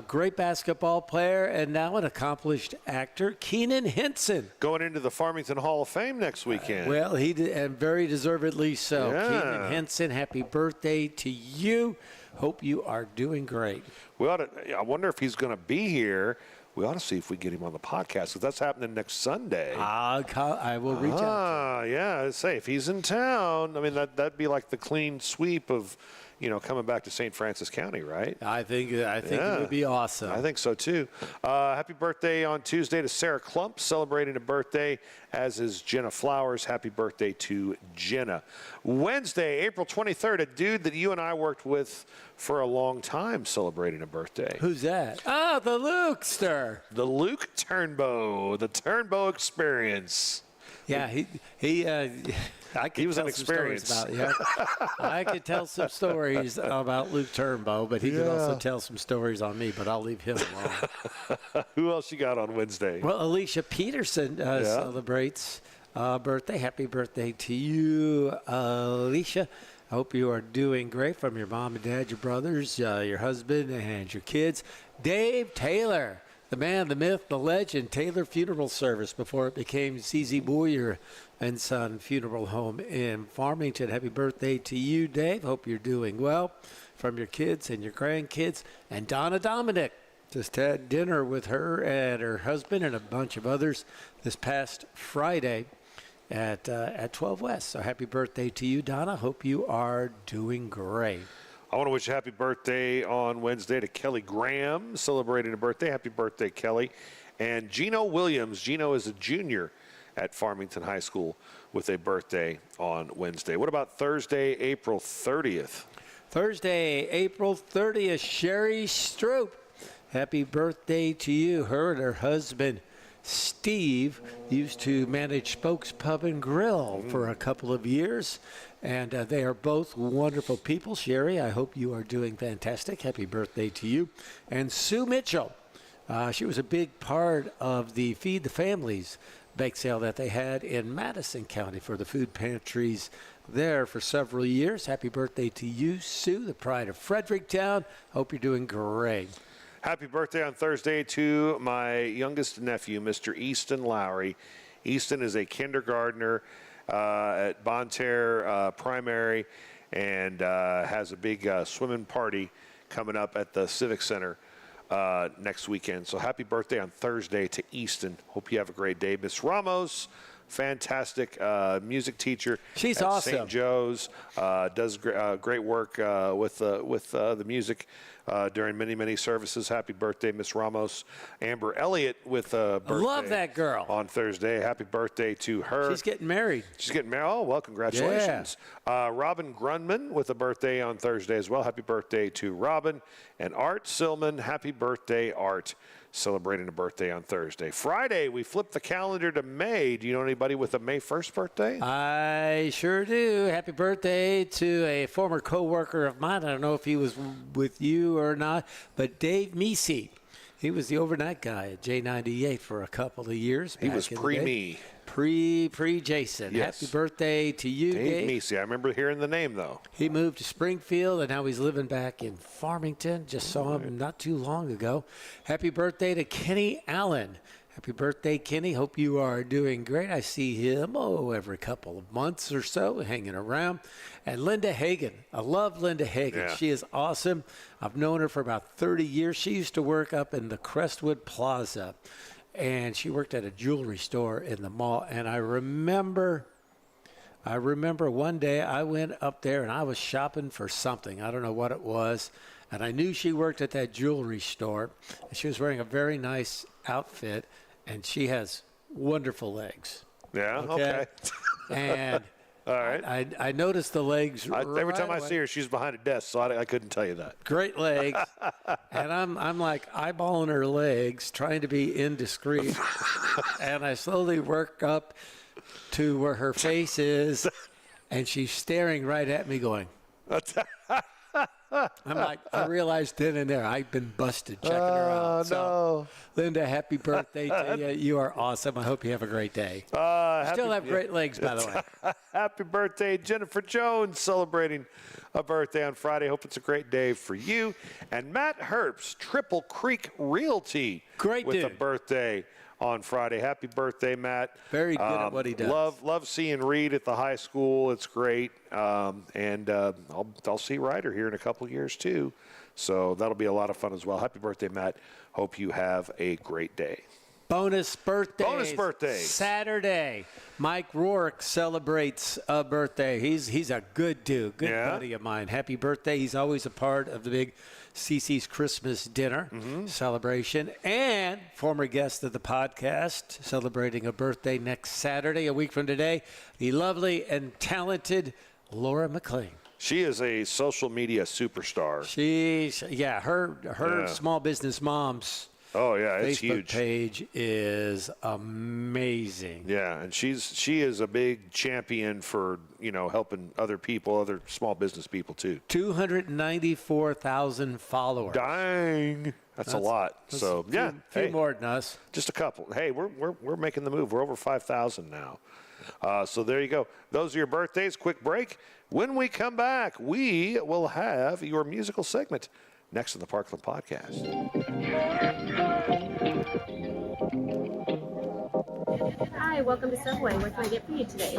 great basketball player and now an accomplished actor, Keenan Henson. Going into the Farmington Hall of Fame next weekend. Well, he did, and very deservedly so. Yeah. Keenan Henson, happy birthday to you. Hope you are doing great. I wonder if he's going to be here. We ought to see if we get him on the podcast, because that's happening next Sunday. I will reach out. Yeah, I'd say if he's in town, I mean, that'd be like the clean sweep of, coming back to St. Francis County, right? I think it would be awesome. I think so, too. Happy birthday on Tuesday to Sarah Klump, celebrating a birthday, as is Jenna Flowers. Happy birthday to Jenna. Wednesday, April 23rd, a dude that you and I worked with for a long time celebrating a birthday. Who's that? Oh, the Lukester. The Luke Turnbow, the Turnbow Experience. Yeah, he was an experience. I could tell some stories about Luke Turnbow, but he could also tell some stories on me, but I'll leave him alone. Who else you got on Wednesday? Well, Alicia Peterson celebrates birthday. Happy birthday to you, Alicia. I hope you are doing great, from your mom and dad, your brothers, your husband, and your kids. Dave Taylor, the man, the myth, the legend, Taylor Funeral Service, before it became CZ Boyer and Son Funeral Home in Farmington. Happy birthday to you, Dave. Hope you're doing well. From your kids and your grandkids. And Donna Dominic, just had dinner with her and her husband and a bunch of others this past Friday at 12 West. So happy birthday to you, Donna. Hope you are doing great. I want to wish a happy birthday on Wednesday to Kelly Graham, celebrating a birthday. Happy birthday, Kelly. And Gino Williams. Gino is a junior at Farmington High School with a birthday on Wednesday. What about Thursday, April 30th? Thursday, April 30th, Sherry Stroop. Happy birthday to you. Her and her husband, Steve, used to manage Spokes Pub and Grill for a couple of years, and they are both wonderful people. Sherry, I hope you are doing fantastic. Happy birthday to you. And Sue Mitchell, she was a big part of the Feed the Families bake sale that they had in Madison County for the food pantries there for several years. Happy birthday to you, Sue, the pride of Fredericktown. Hope you're doing great. Happy birthday on Thursday to my youngest nephew, Mr. Easton Lowry. Easton is a kindergartner at Bonterre Primary and has a big swimming party coming up at the Civic Center next weekend. So happy birthday on Thursday to Easton. Hope you have a great day. Miss Ramos, fantastic music teacher. She's at awesome. St. Joe's, does great work with the music during many services. Happy birthday, Miss Ramos. Amber Elliott with a birthday. I love that girl. On Thursday. Happy birthday to her. She's getting married. She's getting married. Oh, well, congratulations. Robin Grunman with a birthday on Thursday as well. Happy birthday to Robin. And Art Silman, happy birthday, Art. Celebrating a birthday on Thursday. Friday, we flip the calendar to May. Do you know anybody with a May 1st birthday? I sure do. Happy birthday to a former co-worker of mine. I don't know if he was with you or not, but Dave Meesey. He was the overnight guy at J98 for a couple of years. He was pre-me. Pre-Jason. Yes. Happy birthday to you, Dave Meesey. I remember hearing the name, though. He moved to Springfield, and now he's living back in Farmington. Just saw him not too long ago. Happy birthday to Kenny Allen. Happy birthday, Kenny. Hope you are doing great. I see him, every couple of months or so, hanging around. And Linda Hagan. I love Linda Hagan. Yeah. She is awesome. I've known her for about 30 years. She used to work up in the Crestwood Plaza, and she worked at a jewelry store in the mall. And I remember one day I went up there, and I was shopping for something. I don't know what it was. And I knew she worked at that jewelry store. And she was wearing a very nice outfit, and she has wonderful legs. Yeah, okay. And all right. I noticed the legs Every time I see her, she's behind a desk, so I couldn't tell you that. Great legs. And I'm like eyeballing her legs, trying to be indiscreet. And I slowly work up to where her face is, and she's staring right at me going, I'm like, I realized then and there, I've been busted checking her out. So, Linda, happy birthday to you. You are awesome. I hope you have a great day. Still have great legs, by the way. Happy birthday, Jennifer Jones, celebrating a birthday on Friday. Hope it's a great day for you. And Matt Herbst, Triple Creek Realty, Great with dude. a birthday on Friday. Happy birthday, Matt. Very good at what he does. Love seeing Reed at the high school. It's great. And I'll see Ryder here in a couple years, too. So that'll be a lot of fun as well. Happy birthday, Matt. Hope you have a great day. Bonus birthday. Bonus birthdays. Saturday. Mike Rourke celebrates a birthday. He's a good dude, good buddy of mine. Happy birthday. He's always a part of the big CC's Christmas dinner celebration. And former guest of the podcast, celebrating a birthday next Saturday, a week from today, the lovely and talented Laura McLean. She is a social media superstar. Her small business mom's it's Facebook huge. page is amazing. Yeah, and she is a big champion for, helping other people, other small business people too. 294,000 followers. Dang. That's a lot. So, a few more than us. Just a couple. Hey, we're making the move. We're over 5,000 now. So there you go. Those are your birthdays. Quick break. When we come back, we will have your musical segment next on the Parkland Podcast. Hi, welcome to Subway. What can I get for you today?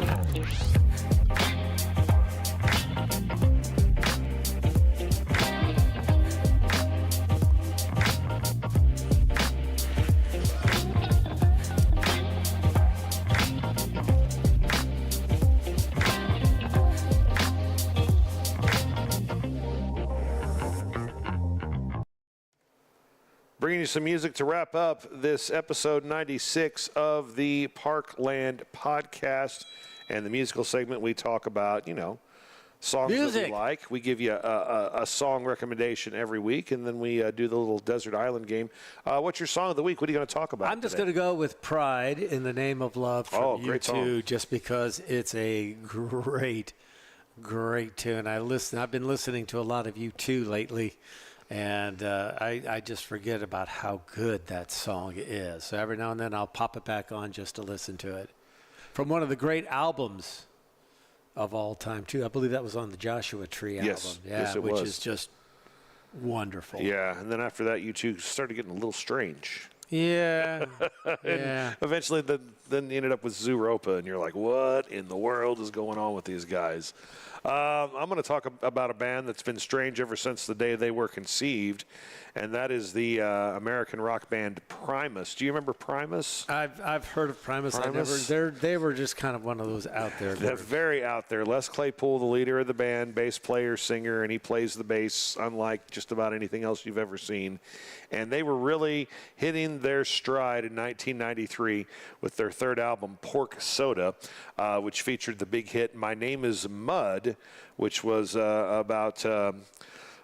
Bringing you some music to wrap up this episode 96 of the Parkland podcast. And the musical segment, we talk about, songs that we like. We give you a song recommendation every week, and then we do the little Desert Island game. What's your song of the week? What are you going to talk about I'm just today? going to go with Pride in the Name of Love from great U2, song. just because it's a great tune. I've been listening to a lot of U2 lately, and I just forget about how good that song is. So every now and then I'll pop it back on just to listen to it. From one of the great albums of all time, too. I believe that was on the Joshua Tree album. Yes, it which was. is just wonderful. Yeah, and then after that, you two started getting a little strange. Yeah. Yeah. Eventually, then you ended up with Zooropa, and you're like, what in the world is going on with these guys? I'm going to talk about a band that's been strange ever since the day they were conceived, and that is the American rock band Primus. Do you remember Primus? I've heard of Primus. They were just kind of one of those out there. They're very out there. Les Claypool, the leader of the band, bass player, singer, and he plays the bass unlike just about anything else you've ever seen. And they were really hitting their stride in 1993 with their third album, Pork Soda, which featured the big hit My Name is Mud, which was about some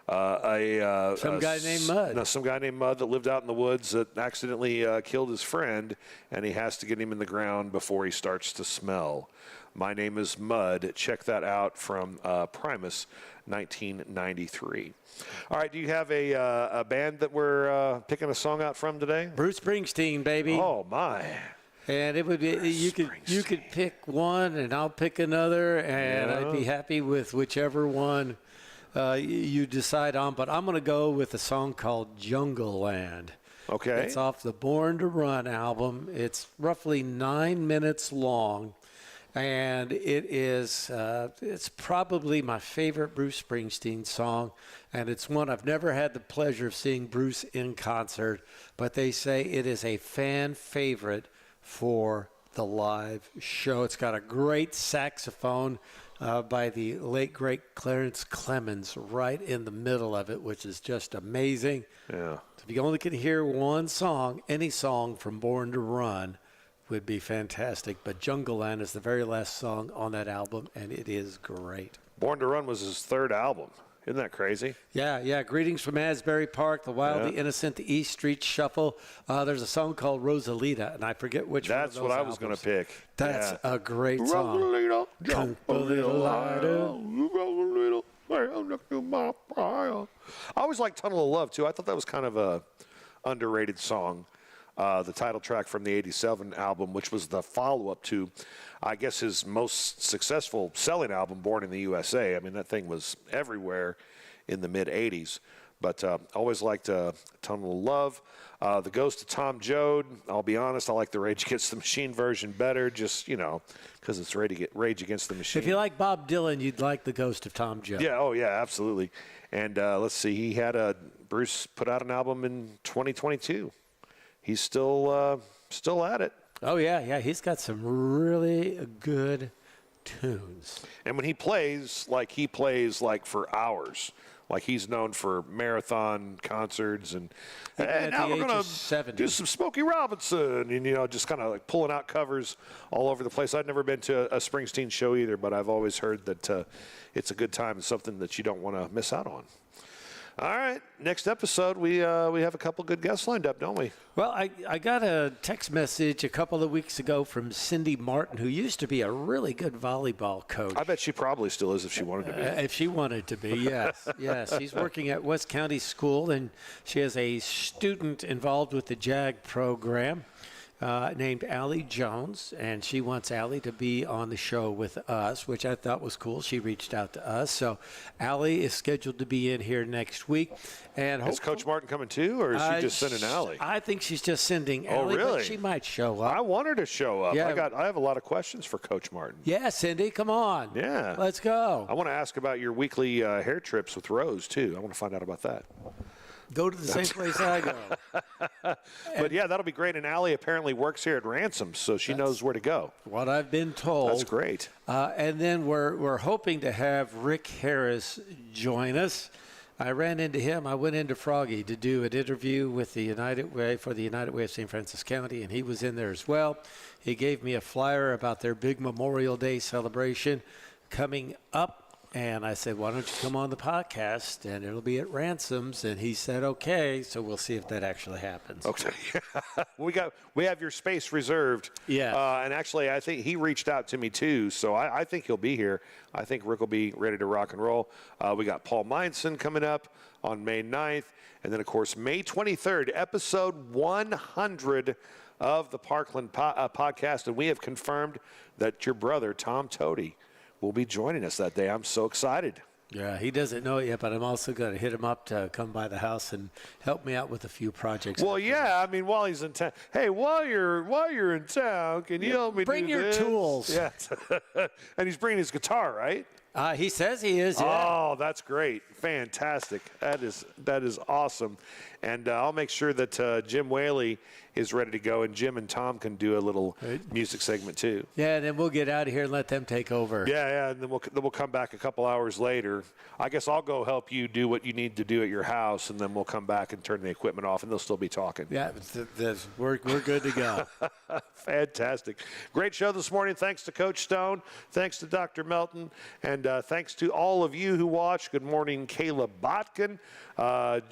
guy named Mud. No, some guy named Mud that lived out in the woods that accidentally killed his friend, and he has to get him in the ground before he starts to smell. My Name is Mud. Check that out from Primus, 1993. All right, do you have a band that we're picking a song out from today? Bruce Springsteen, baby. Oh, my. And it would be you could pick one, and I'll pick another, and I'd be happy with whichever one you decide on. But I'm going to go with a song called Jungle Land. Okay. It's off the Born to Run album. It's roughly 9 minutes long, and it's probably my favorite Bruce Springsteen song, and it's one I've never had the pleasure of seeing Bruce in concert, but they say it is a fan favorite for the live show. It's got a great saxophone by the late, great Clarence Clemens right in the middle of it, which is just amazing. Yeah. If you only could hear one song, any song from Born to Run would be fantastic. But Jungle Land is the very last song on that album, and it is great. Born to Run was his third album. Isn't that crazy? Yeah. Greetings from Asbury Park, The Wild, The Innocent, The East Street Shuffle. There's a song called Rosalita, and I forget which one of those That's what I was going to pick. That's a great song. Rosalita, jump a little lighter. I always liked Tunnel of Love, too. I thought that was kind of a underrated song. The title track from the 87 album, which was the follow-up to, I guess, his most successful selling album, Born in the USA. I mean, that thing was everywhere in the mid-'80s. But always liked Tunnel of Love. The Ghost of Tom Joad, I'll be honest, I like the Rage Against the Machine version better, just, because it's Rage Against the Machine. If you like Bob Dylan, you'd like The Ghost of Tom Joad. Yeah, absolutely. And let's see, he had Bruce put out an album in 2022. He's still at it. Oh, yeah. He's got some really good tunes. And when he plays for hours. Like he's known for marathon concerts. And now we're going to do some Smokey Robinson. And, just kind of like pulling out covers all over the place. I've never been to a Springsteen show either, but I've always heard that it's a good time and something that you don't want to miss out on. All right, next episode, we have a couple good guests lined up, don't we? Well, I got a text message a couple of weeks ago from Cindy Martin, who used to be a really good volleyball coach. I bet she probably still is if she wanted to be. If she wanted to be, yes. Yes, she's working at West County School, and she has a student involved with the JAG program named Allie Jones, and she wants Allie to be on the show with us, which I thought was cool. She reached out to us. So Allie is scheduled to be in here next week. And is Coach Martin coming too, or is she just sending Allie? I think she's just sending Allie, really? but she might show up. I want her to show up. Yeah. I have a lot of questions for Coach Martin. Yeah, Cindy, come on. Yeah. Let's go. I want to ask about your weekly hair trips with Rose, too. I want to find out about that. Go to the same place I go. But, yeah, that'll be great. And Allie apparently works here at Ransom, so she knows where to go. What I've been told. That's great. And then we're hoping to have Rick Harris join us. I ran into him. I went into Froggy to do an interview with the United Way for the United Way of St. Francis County, and he was in there as well. He gave me a flyer about their big Memorial Day celebration coming up. And I said, why don't you come on the podcast, and it'll be at Ransom's. And he said, okay, so we'll see if that actually happens. Okay. we have your space reserved. Yeah. And actually, I think he reached out to me, too, so I think he'll be here. I think Rick will be ready to rock and roll. We got Paul Meinson coming up on May 9th. And then, of course, May 23rd, episode 100 of the Parkland podcast. And we have confirmed that your brother, Tom Toady, will be joining us that day. I'm so excited. Yeah, he doesn't know it yet, but I'm also going to hit him up to come by the house and help me out with a few projects. Well, yeah, I mean, while he's in town. Hey, while you're in town, can you help me bring do your this? tools. Yeah. And he's bringing his guitar, right? He says he is, yeah. Oh, that's great. Fantastic. That is awesome. And I'll make sure that Jim Whaley is ready to go, and Jim and Tom can do a little music segment too. Yeah, and then we'll get out of here and let them take over. Yeah, and then we'll come back a couple hours later. I guess I'll go help you do what you need to do at your house, and then we'll come back and turn the equipment off, and they'll still be talking. Yeah, we're good to go. Fantastic. Great show this morning. Thanks to Coach Stone. Thanks to Dr. Melton. And thanks to all of you who watch. Good morning, Kayla Botkin,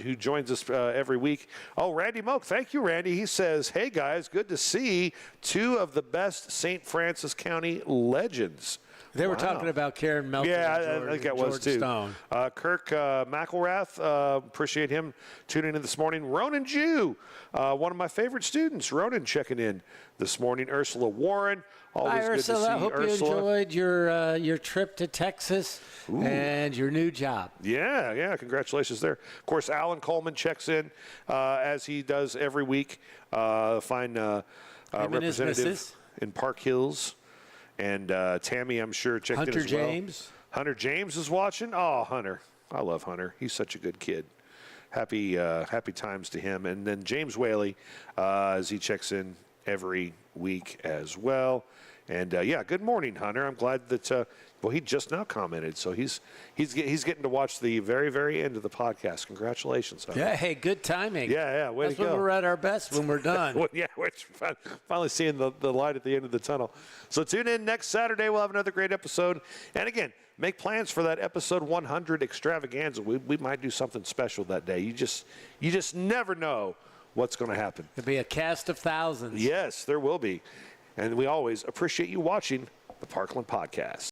who joins us every week. Oh, Randy Moak. Thank you, Randy. He says, hey, guys, good to see two of the best St. Francis County legends. They were talking about Karen Melton. Yeah, and I think that was too. Stone. Kirk McElrath, appreciate him tuning in this morning. Ronan Jew, one of my favorite students. Ronan checking in this morning. Ursula Warren, always Hi, good Ursula. to see Hope Ursula. you enjoyed your trip to Texas and your new job. Yeah, congratulations there. Of course, Alan Coleman checks in as he does every week. Fine representative in Park Hills. And Tammy, I'm sure, checked in as well. Hunter James. Hunter James is watching. Oh, Hunter. I love Hunter. He's such a good kid. Happy times to him. And then James Whaley, as he checks in every week as well. And, yeah, good morning, Hunter. I'm glad that, well, he just now commented. So he's getting to watch the very, very end of the podcast. Congratulations, Hunter. Yeah, hey, good timing. Yeah, way That's to go. when we're at our best, when we're done. Well, yeah, we're finally seeing the light at the end of the tunnel. So tune in next Saturday. We'll have another great episode. And again, make plans for that episode 100 extravaganza. We might do something special that day. You just never know what's going to happen. It'll be a cast of thousands. Yes, there will be. And we always appreciate you watching the Parkland Podcast.